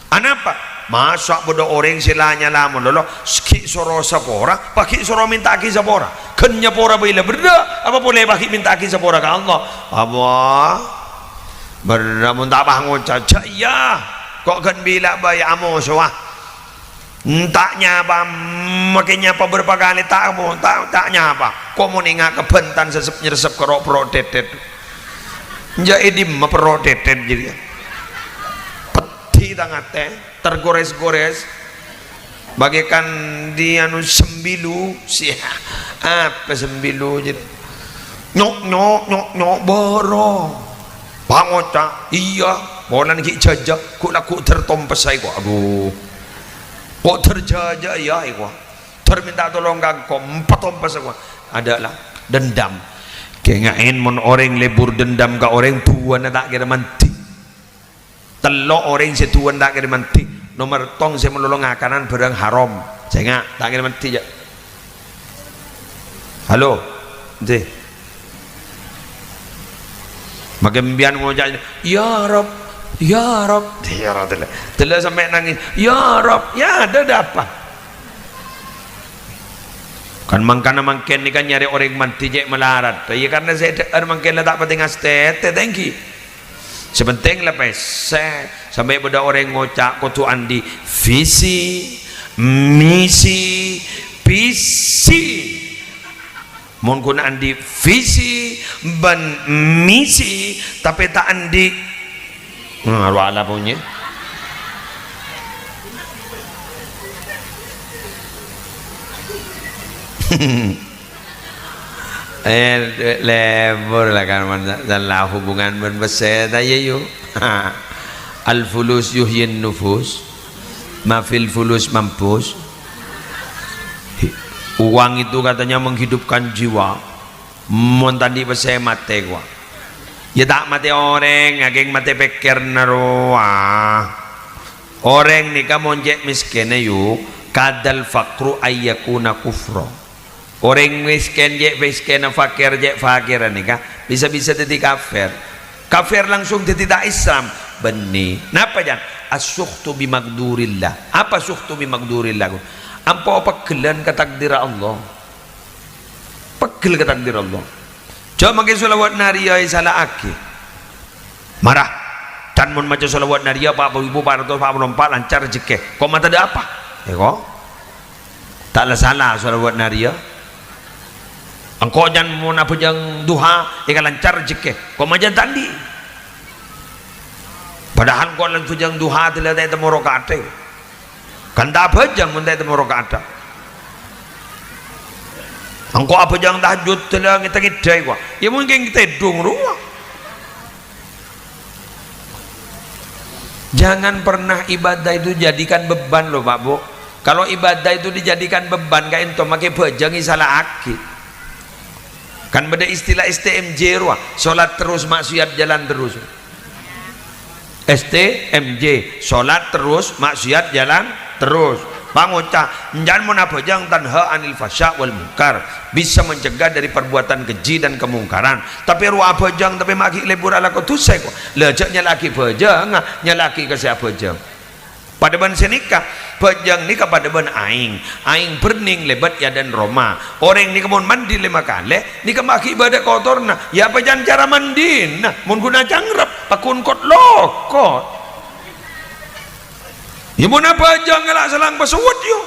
Anapa? Masa bodoh orang silanya lamun lolo ski soro sapora, pakai soro minta ki sapora. Kenya pora bila berda, apa boleh pakai minta ki sapora ke Allah? Allah berda mun tak bangun caca ya. Kok kan bila bayar amo soah. Tak nyapa makinnya apa berapa kali tak mau tak nyapa. Kok mau ninga kebentan sesep nyeresep kerok protetet. Jadi memprotetet jadi peti tangate tergores-gores bagaikan di anu sembilu sih apa sembilu jadi nyok borong pangoca iya bolan ki jajak ku laku tertompes ai kok aduh kok terjajak ya kok terminta tolong kang kok empatompes kok adalah dendam kengain mon orang lebur dendam ke orang tuan tak kira mati telok orang setuan tak kira mati nomor tong saya melolong akanan barang haram saya nggak tak kira mati ya halo deh makin bian ngojak ya Rob ya Rob telah sampai nangis ya Rob ya ada apa kan mangkana mangken ni kan nyari orang mati je melarat ya karena saya mangken lah tak penting astete thank you sepenting lah pese sampai pada orang ngocak kotu andi visi misi visi mun kun andi visi ban misi tapi tak andi wala punya lebur lah kan dalam hubungan berbesar tanya yuk al fulus yuhyin nufus mafil fulus mampus uang itu katanya menghidupkan jiwa mun tadi besar mati gua ya tak mati orang ageng mati pikir naruah orang ni kamu monjek miskin yuk kadal fakru ayyakuna kufro orang miskin je miskin fakir je fakir nikah bisa-bisa jadi kafir langsung jadi tak Islam benih napa jan asyukhtu bimaqdurillah apa syukhtu bimaqdurillah ampa pegelan ke takdir Allah pegel ke takdir Allah coba makin salawat naria salah aki marah dan mun maca salawat naria Pak Ibu Pak Ratus Pak Menompak lancar rezeki kok mata ada apa kok tak salah salawat naria engkau jangan mau apa jang duha ikan lancar rezeki kau majan tadi padahal kau lancar jang duha tidak ada temu rokaat kan tak apa jang mentai temu rokaat engkau apa jang tahajud tidak kita ngidai kau ya mungkin kita hidung rumah jangan pernah ibadah itu jadikan beban loh Pak Bu kalau ibadah itu dijadikan beban kayak itu makai bejangi salah akid kan beda istilah STMJ ruah sholat terus maksiat jalan terus STMJ sholat terus maksiat jalan terus pangocah jangan menabajang tanha anil fasya wal munkar bisa mencegah dari perbuatan keji dan kemungkaran tapi ruah bajang tapi maki lebur ala kutusai kok lejaknya laki bajang nyalaki ke siapa bajang pada ban senikah bajang nikah pada ban aing berning lebat ya dan Roma orang nikah mun mandi 5 kali nikah maki ibadah kotorna ya apa jangan cara mandi nah mun guna cangrap pakun kot lokot ya mun apa jangan ngelak selang pasuwat yo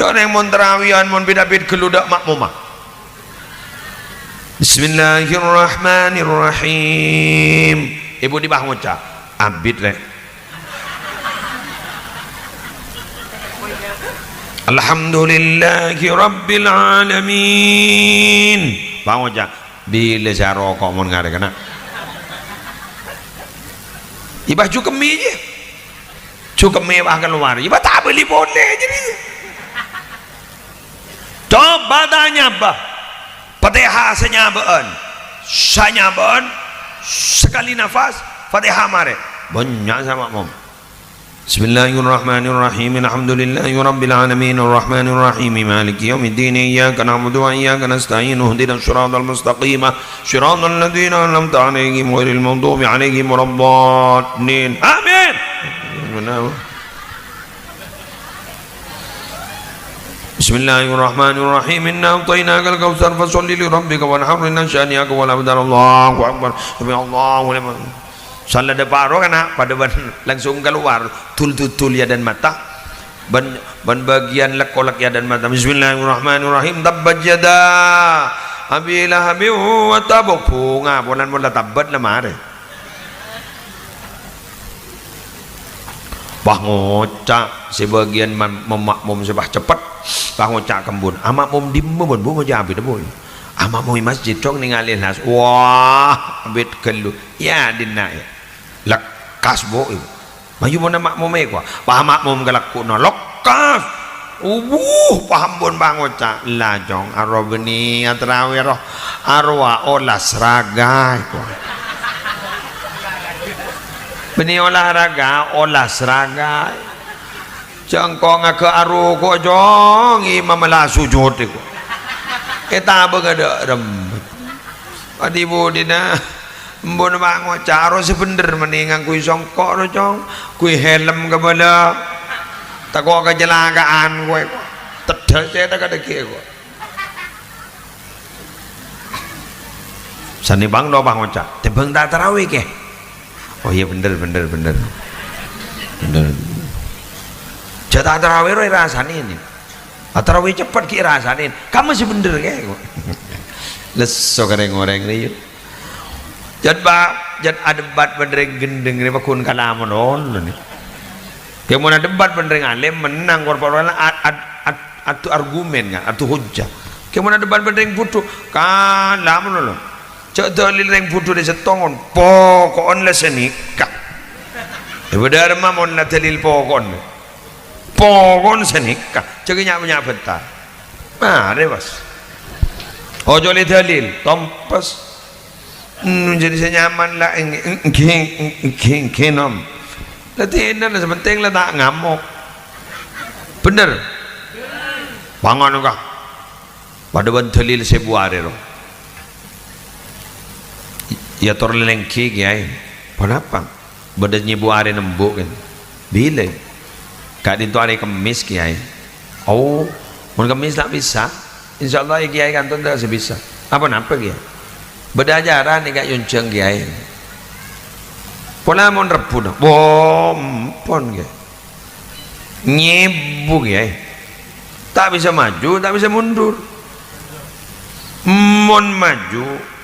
jangan yang mun terawihan mun bidabid geludak makmumah Bismillahirrahmanirrahim ibu di bah ngucap abid rek Alhamdulillahi Rabbil Alamin bangun aja bila saya rokok mau ngare kena ibah cukemi je cukemi bah keluar ibah tak beli boleh jadi coba tanya bah Fatihah senyabaan sekali nafas Fatihah mare banyak sama mom. Bismillahirrahmanirrahim. Alhamdulillahi rabbil alamin arrahmanir rahim maliki yaumiddin iyyaka na'budu wa iyyaka nasta'in ihdinas siratal mustaqim siratal ladzina an'amta 'alaihim ghairil maghdubi 'alaihim waladdallin. Amin. Bismillahirrahmanirrahim. Inna a'tainakal kautsar fasholli li rabbika wanhar inna syani'aka wal abtar. Allahu akbar. Subhanallahu liman. Salat paro kana pada langsung keluar tul ya dan mata ban bagian lekolak ya dan mata. Bismillahirrahmanirrahim. Tabbat yada abi lahabi wa tab. Bunga bonan bola tabbat lah mare. Bah ngocak sebagian memakmum sebah cepat bah ngocak kembun amakmum dimmun bu jabi debul amakmum masjid cong ningalin has wah abit kelu ya dinna ya lekas bo mayu mana makmum ekwa bah makmum galak kuno lekas paham bon bah ngocak lajong arobeni atrawi roh arwa olas raga beni olahraga olas raga jangkong ke aru ko jong imam la sujud ko kita begada rembut adi budina mbon bango caro sebener meningang kui songkok ro jong kui helm ke bala tako kecelakaan kowe tedal saya tak ada ki ko sani bang do bang ngocak tebang tak tarawih ke. Oh iya bener. Jatah tarawih roy rasanin. Tarawih cepat ki rasanin. Kamu sih bener kayak. Leso goreng ni. Jat debat bener gendeng ni pakun kalaman on ni. Kemudian debat bener alim menang korporan atu argumen kan, atu hujjah. Kemudian debat bener butuh kalaman lo. Cak dalil yang butuh di setongon pokon la senikah benar mamon la dalil pokon senikah cak nyak bentar mare bos ojo le dalil tompas jadi senyaman lah kenom latihan lah sepenting lah tak ngamuk bener bangun kah pada ban dalil sebuare roh ya torlengki kiai kenapa badannya buare nembuk kan bila kak itu hari kemis kiai oh mun kemis tak bisa insyaallah ya kiai kantor tak sebisa apa kiai berajaran ni kak yunceng kiai pola mon repu dah bom pon kiai nyebu kiai tak bisa maju tak bisa mundur mon maju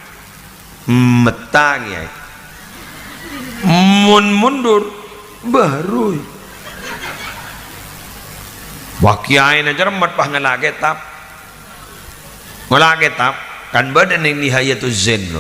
meta kiai mundur baru wah kiai na cermat pah ngalagetap kan badan yang nihayatu zen lo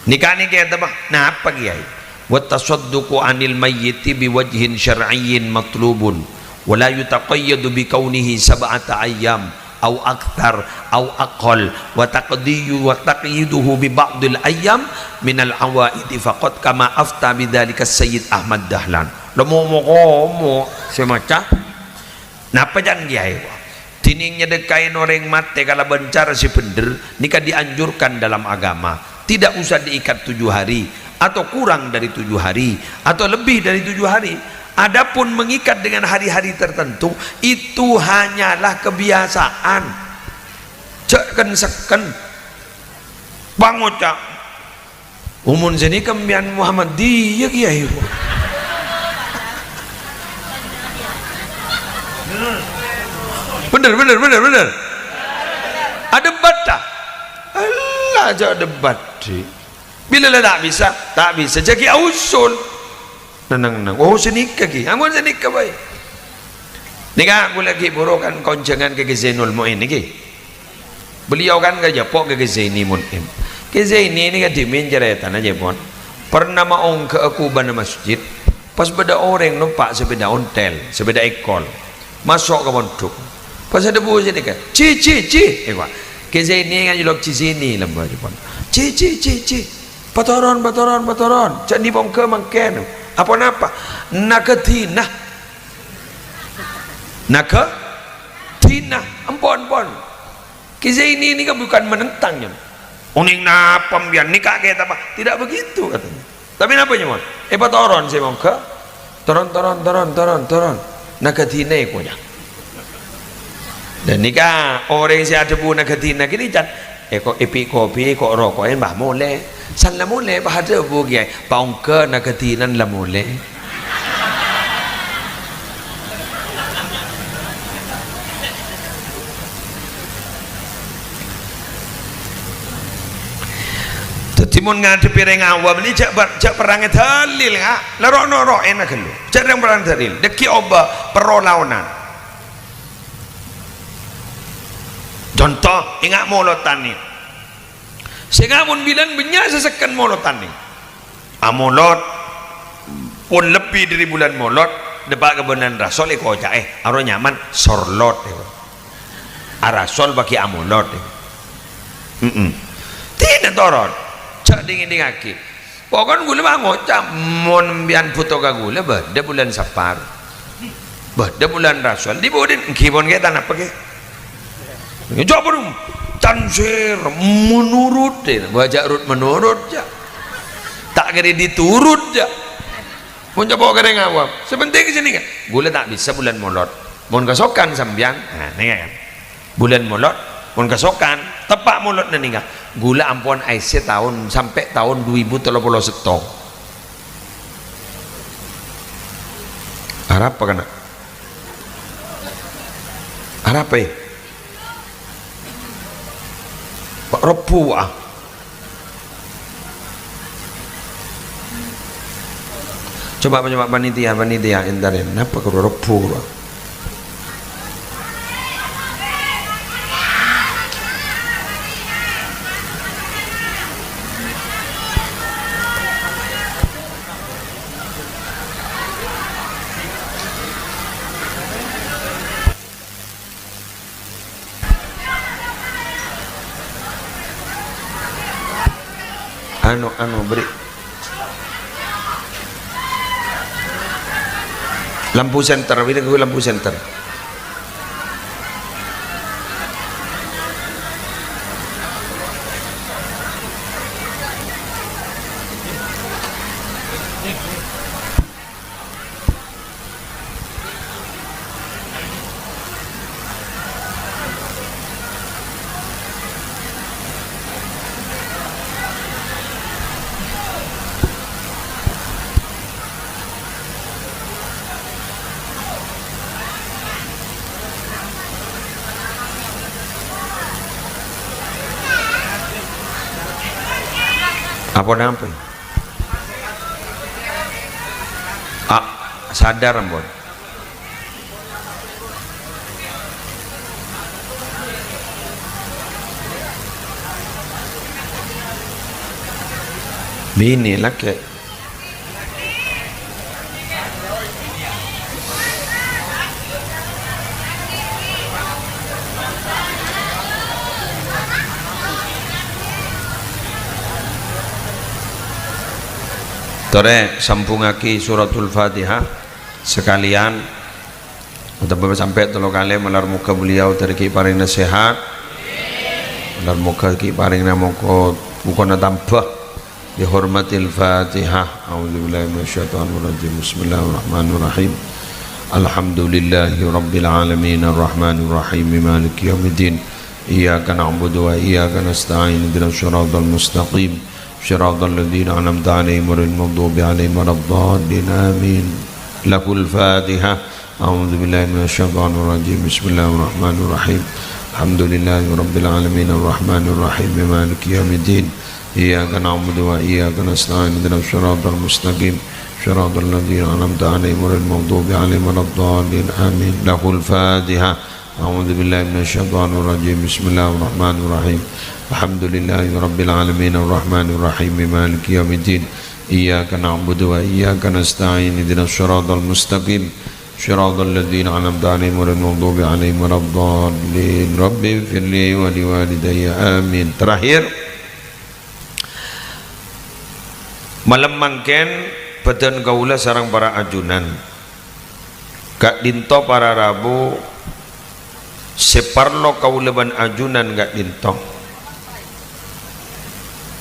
nikah ni kiai tabah nah apa kiai wa tasadduqu anil mayyiti biwajhin syar'iyyin matlubun wa la yutaqayyadu bi kaunihi sab'ata ayyam au akthar au aqal wa taqyiduhu bi ba'dil ayyam minal awaidi faqat kama afta bidzalika Sayyid Ahmad Dahlan lomo semacam napa jan kiai tiningnya dekain orang mate kalau bencar si bener nikah dianjurkan dalam agama tidak usah diikat 7 hari atau kurang dari 7 hari atau lebih dari 7 hari. Adapun mengikat dengan hari-hari tertentu itu hanyalah kebiasaan. Ceken seken bangocak umun sini kembian Muhammadiyah kiai. Bener. Ada debat dah. Allah aja debat. Bila tak bisa jadi usul. Nang oh senikah ki amun senikah baik nikah aku lagi burukan koncengan ke Zainul Mu'in ni beliau kan gajapok ke Zaini Mu'in ke Zaini ni kan dimin ceretan aja pun pernah maong ke aku bana masjid pas beda orang numpak sepeda ontel sepeda ekol masuk ke pondok pas ada buah jadi kan ci ke sini kan julok ci sini lembah Jepang ci patoron cak ni bongke mangken apa napa nakatina ampon ke sini ini kan bukan menentangnya uning napam biar nikah kita apa tidak begitu katanya tapi napa nyamon patoron saya bongke toron nakatina ikunya dan nikah orang yang ada pun nakatina kini kan kok epi kopi kok rokok mbah mole san la mole bah ada bu kiai paungke nakatinan la mole timun ngadepi reng awam ni jak perang dalil nga laro enak lu jak reng perang dalil deki oba perolaunan contoh ingat molotan ni sehingga mun bilang banyak sesekan molotan ni molot pun lebih dari bulan molot depak kebenaran rasol iko aro nyaman sorlot arasol bagi amolot tidak toron cak dingin aki pokoknya gula bangun cak mon bian puto gula beda bulan sapar beda bulan rasol di bodin kibon kita apa ke jawab belum tansir menurut baca rut menurut ja tak kira diturut ja pun coba kering awam sepenting sini kan gula tak bisa bulan molot mon kesokan sambian nih kan bulan molot mon kesokan tepak molot nanti kan gula ampun aisyah tahun sampai tahun 2031 Arab apa kena Arab apa Rebu coba panitia entarin apa ke rebu beri lampu senter bilang gue lampu senter apa nampak sadar ambon bini laki Tore sampungaki suratul Fatihah sekalian untuk sampai telo kali melar muka beliau teriki paring nasihat melar muka ki paring namoko bukan tambah dihormatil Fatihah. A'udzubillahi minasyaitonir rajim. Bismillahirrahmanirrahim. Alhamdulillahi rabbil alamin arrahmanir rahim maliki yaumiddin. Iyyaka na'budu wa iyyaka nasta'in ihdinas siratal mustaqim صراط الذين أنعمت عليهم غير المغضوب عليهم ولا الضالين آمين. له الفاتحة. أعوذ بالله من الشيطان الرجيم. بسم الله الرحمن الرحيم. الحمد لله رب العالمين الرحمن الرحيم مالك يوم الدين. إياك نعبد وإياك نستعين اهدنا الصراط المستقيم صراط الذين أنعمت عليهم غير المغضوب عليهم ولا الضالين آمين. له الفاتحة. أعوذ بالله من الشيطان الرجيم. بسم الله الرحمن الرحيم. الحمد لله رب العالمين الرحمن الرحيم مالك يوم الدين. إياك نعبد وإياك نستعين اهدنا الصراط المستقيم صراط الذين أنعمت عليهم غير المغضوب عليهم ولا الضالين رب اغفر لي ولوالدي آمين. Terakhir, malam mangken peten kaula sarang para ajunan kak dinto para rabu separlo kaulaban ajunan gak dinto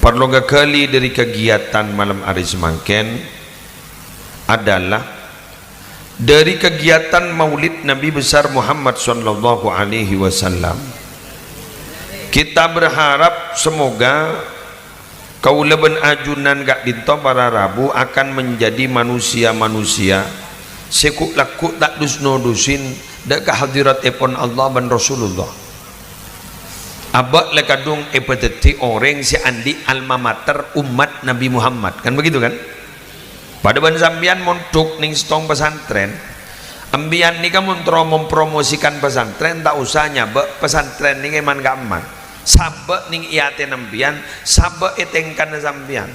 parlo gak kali dari kegiatan malam hari semangken adalah dari kegiatan maulid Nabi besar Muhammad sallallahu alaihi wasallam. Kita berharap semoga kaulaban ajunan gak dinto para rabu akan menjadi manusia-manusia sekuk lakuk tak dusno dusin dak kehadirat epon Allah dan Rasulullah. Abak lekadung epeteti orang si andi alma mater umat Nabi Muhammad, kan begitu kan? Pada ban sambian montuk ning stong pesantren, ambian ni kamu mempromosikan pesantren tak usah nyabak pesantren ni eman gak aman. Sabak ning iate nambian, sabak etengkan sambian.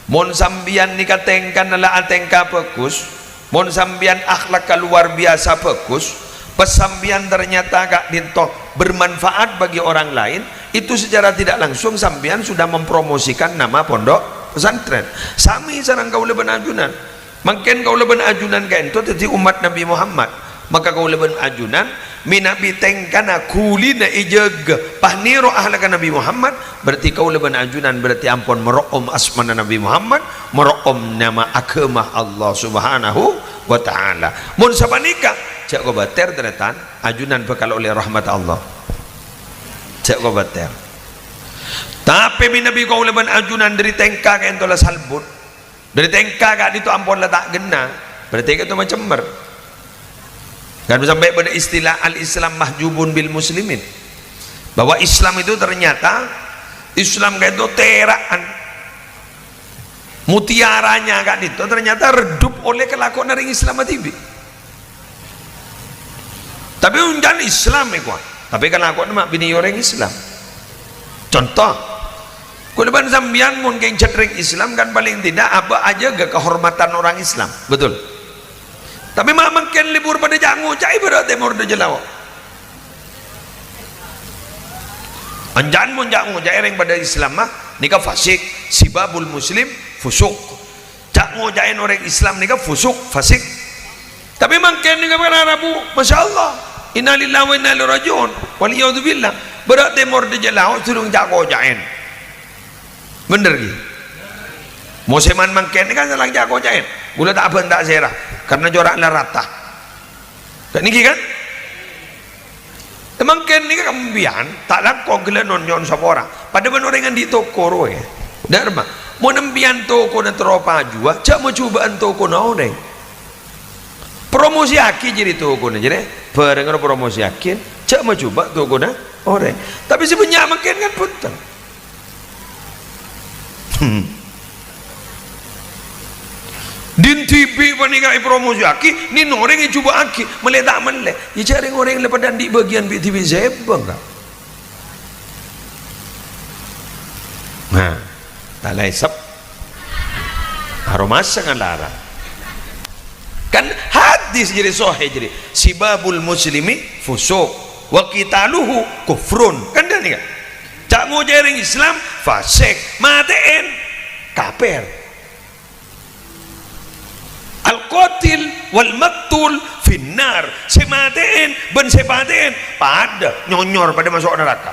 Mon sambian ni katengkan ala atengka pekus, mon sambian akhlak luar biasa pekus, pesambian ternyata gak dintoh bermanfaat bagi orang lain, itu secara tidak langsung sambian sudah mempromosikan nama pondok pesantren. Sami sarang kaulaban ajunan, makin kaulaban ajunan kain itu jadi umat Nabi Muhammad, maka kaulaban ajunan minabi tengkana kulina ijaga pahniro ahlakan Nabi Muhammad, berarti kaulaban ajunan berarti ampun meroom asmana Nabi Muhammad, meroom nama agama Allah subhanahu wa ta'ala. Mun sabanika cak kobater deretan ajunan bekal oleh rahmat Allah, cak kobater. Tapi minabi kaulaban ajunan dari tengka kain tola salbut, dari tengka kak itu ampun letak gena, berarti itu macam mer. Kan sampai pada istilah al-Islam mahjubun bil muslimin, bahwa Islam itu ternyata Islam kayak itu teraan mutiaranya kan itu ternyata redup oleh kelakuan dari Islam tibi. Tapi unjan Islam kuat, tapi kelakuan mak bini orang Islam. Contoh kuleban sambian mungkin cedering Islam kan paling tidak apa aja gak kehormatan orang Islam, betul. Tapi mak makin libur pada jangu cai berat temur de jelawa. Anjan mun jangu jaireng pada Islam mah nikah fasik, sibabul muslim fusuk. Jangu jain orang Islam nikah fusuk, fasik. Tapi makin nikah para Rabu, masya Allah. Innalillahi wa inna ilaihi rajiun. Waliyadzubillah. Berat temur de jelawa turung jago jain. Bener gitu. Museman makin kan salang jago jain. Gula tak apa tak serah karena jorak rata. Tak niki kan? Temangken ni kan kambian tak lakon gila nonyon sapora. Pada orang yang di toko roe. Dak mah. Mau nembian toko na teropa jua, cak mau cubaan toko na orang. Promosi aki jadi toko na jadi. Perengar promosi aki, cak mau coba toko na orang. Tapi sebenarnya makin kan putar. Din TV panikai promosi aki ni orang yang cuba aki meletak melek ya cari orang yang lepas di bagian TV sebang kan nah tak laisap harumas sangat larang kan hadis jadi sahih jadi sibabul muslimi fusuk wa qitaluhu kufrun kan dah ni kan cak ngojaring Islam fasik mateen kafir. Al-qatil wal maktul finnar, semateen ben sepateen pada nyonyor pada masuk neraka.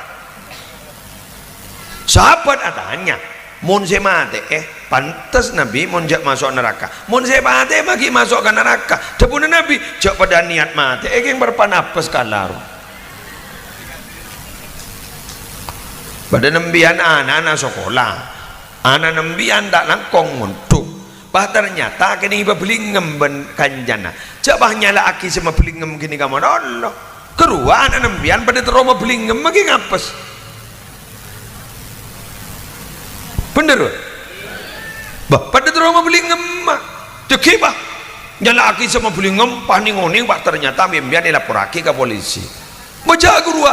Sahabat atanya mun semate pantas Nabi mun jak masuk neraka, mun sepate bagi masuk ke neraka depuna Nabi jak pada niat mate yang berpanapas kalar pada nembian anak-anak sekolah anak nembian tak langkong untuk bah ternyata kini iba beli ngemben kanjana cak bah nyala aki sama beli ngem kini kamu Allah keruan anak nembian pada teroma beli ngem lagi ngapes bener bah pada teroma beli ngem ceki bah nyala aki sama beli ngem pah ningoning bah ternyata membian dilapor aki ke polisi baca kerua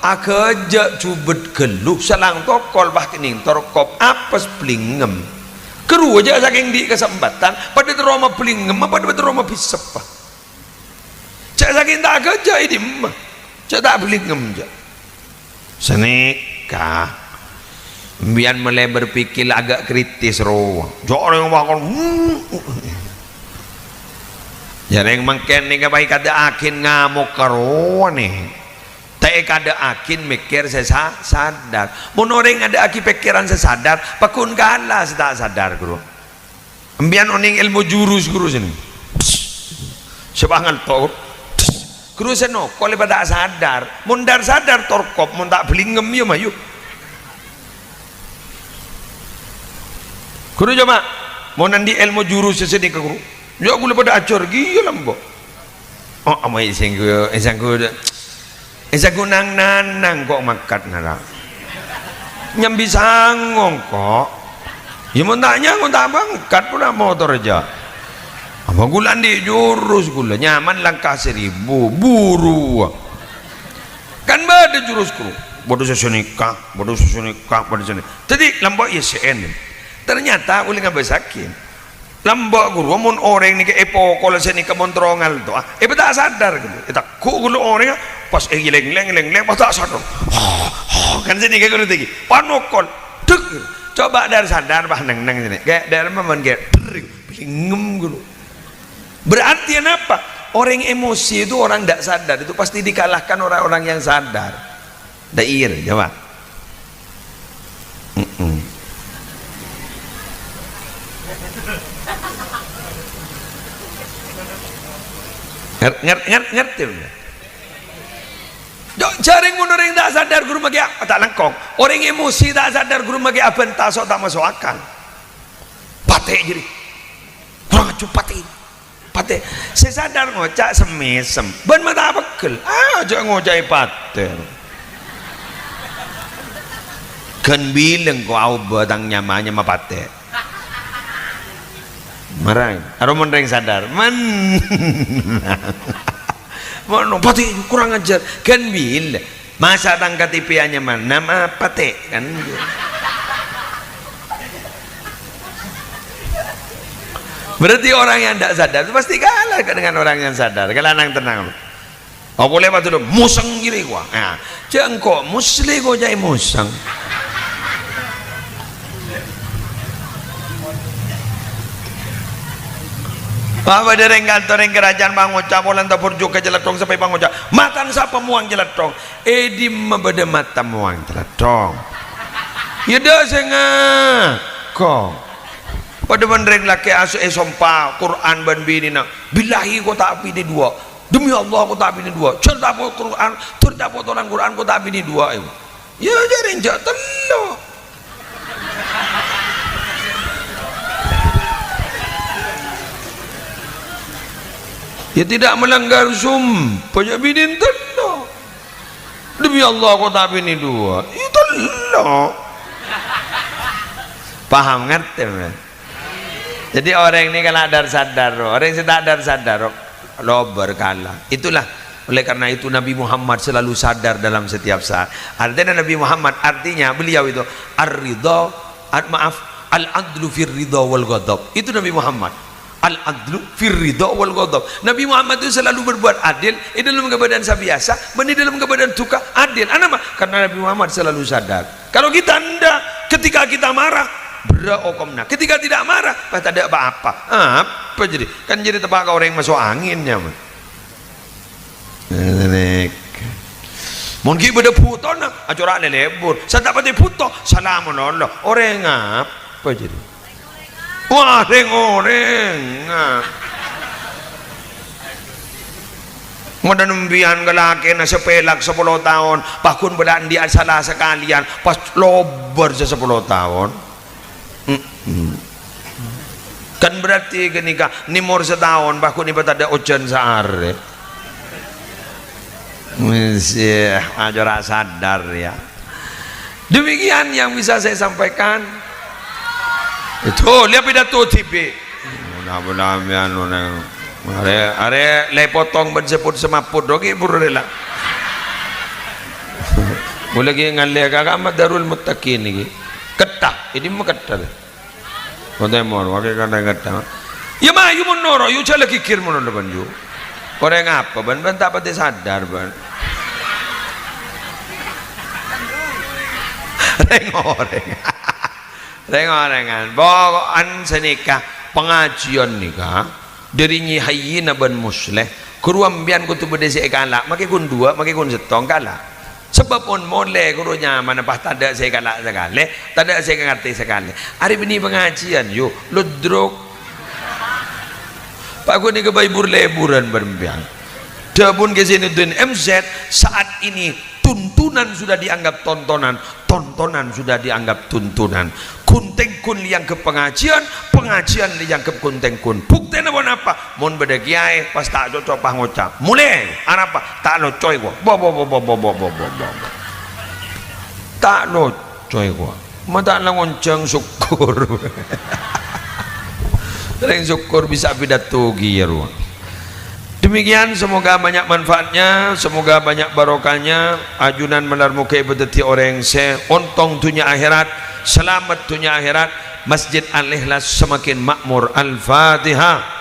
akaja cubet geluh salang tokol bah kening torkop apes beli ngem keru aja saking di kesempatan pada teroma pelingem pada teroma bisep cak saking tak kerja ini mah cak tak beli ngem cak senika biar mulai berpikir agak kritis roh jauh orang makan jarang mungkin ni kebaik ada akin ngamuk karo nih tak ada akin mikir saya sadar mun orang ada akin pikiran saya sadar pakun kalah saya tak sadar guru ambian oning ilmu jurus guru sini sebangal tor guru seno kalau pada sadar mundar sadar torkop mun tak belingem ya mayu guru coba mau nanti ilmu jurus sini ke guru ya aku pada acor gila lambo oh amai isengku nang kok makat nara nyambi sangong kok ya mau tanya mau tak bangkat pula motor aja apa gula di jurus gula nyaman langkah 1000 buru kan ada jurusku bodoh sesunikah jadi lambok ISN ternyata boleh nggak besakin lambok guru mun orang ni ke epo kalau sini ke montrongal tu tak sadar gitu tak ku gulu orang pas leng pas tak sadar kan sini ke guru tinggi panokol dek coba dari sadar bah neng sini kayak dari mana kayak ngem guru berarti apa orang emosi itu orang tidak sadar itu pasti dikalahkan orang-orang yang sadar dair jawab ngerti enggak? Jaring mun orang tak sadar guru magi tak lengkong. Orang emosi tak sadar guru magi aben tasok tak masuk akal. Patek jadi. Kurang acu patek. Saya sadar ngocak semesem. Ben mata bekel. Aja ngocai patek. Kan bilang kau au badang nyamanya ma patek. Marang, arum menreng sadar, mana pati kurang ajar, kan bil, masa tang KTP-nya mana nama pate kan, berarti orang yang tidak sadar itu pasti kalah dengan orang yang sadar, kalau nang tenang, oh boleh batu dulu, musang gini gua, jengkok musli gua jadi musang. Bahwa dereng kantoreng kerajaan bangoca bolan tapur juga jelatong sampai bangoca matan siapa muang jelatong edi membeda mata muang jelatong ya dah senga kok pada benereng laki asu esompa Quran ban bini nak bilahi ko tak bini dua demi Allah ko tak bini dua cerita po Quran cerita po orang Quran ko tak bini dua ya jareng jak telo ya tidak melanggar sumpah ya binin telo demi Allah kau tak bini dua itu telo paham ngerti kan? Jadi orang ini kalau ada sadar orang yang tidak sadar lo berkalah itulah oleh karena itu Nabi Muhammad selalu sadar dalam setiap saat artinya Nabi Muhammad artinya beliau itu ar-ridha al-adlu fir ridha wal ghadab itu Nabi Muhammad al-adlu fir ridha wal ghadab. Nabi Muhammad itu selalu berbuat adil dalam keadaan biasa, dalam keadaan duka adil. Kenapa? Karena Nabi Muhammad selalu sadar. Kalau kita anda ketika kita marah berokomna, ketika tidak marah tak ada apa-apa. Apa jadi? Kan jadi tempat orang yang masuk anginnya. Mungkin beda puto nak, acara lebur. Saya tak pati puto, salamun Allah. Orang apa jadi? Wah, orang ngodan umbian galaki na sepelak 10 tahun pakun bedaan dia salah sekalian pas lober 10 tahun kan berarti kenika nimor setahun pakun ibat ada ujian sehari masih aja sadar ya demikian yang bisa saya sampaikan. Itu lihat pidato TV. Mudah-mudahan are lay potong berseput semaput dogi burela. Mulai lagi ngalle kagak darul muttaqin ini. Ketah, ini mah ketah. Kontemor, wakai kana ketah. Ya mah yu monoro, yu chala kikir mono banju. Orang apa ban tak pati sadar ban. Reng-oreng. Reng-orengan. Bokokan senikah pengajian nikah dari Nyi Hayyina ban Musleh kuruambian kutu bedesi kalak make kun dua make kun setong kalak sebab on mole guru nyaman apa tada saya kalak sekali tada saya ngerti sekali hari ini pengajian yuk ludruk pak ku ni kebaibur leburan berembiang dabun ke sini dun MZ saat ini tuntunan sudah dianggap tontonan, tontonan sudah dianggap tuntunan. Kunteng kun yang ke pengajian, pengajian yang ke kunteng kun. Bukti apa? Mon beda kiai pas tak cocok pah ngocap. Mulai apa? Tak lo coy gua. Bo. Tak lo coy gua. Mata langonceng syukur. Sering syukur bisa pidato giru. Demikian semoga banyak manfaatnya, semoga banyak barokahnya. Ajunan melar mukai bedeti orang se ontong dunia akhirat, selamat dunia akhirat. Masjid Al-Ikhlas semakin makmur. Al-Fatihah.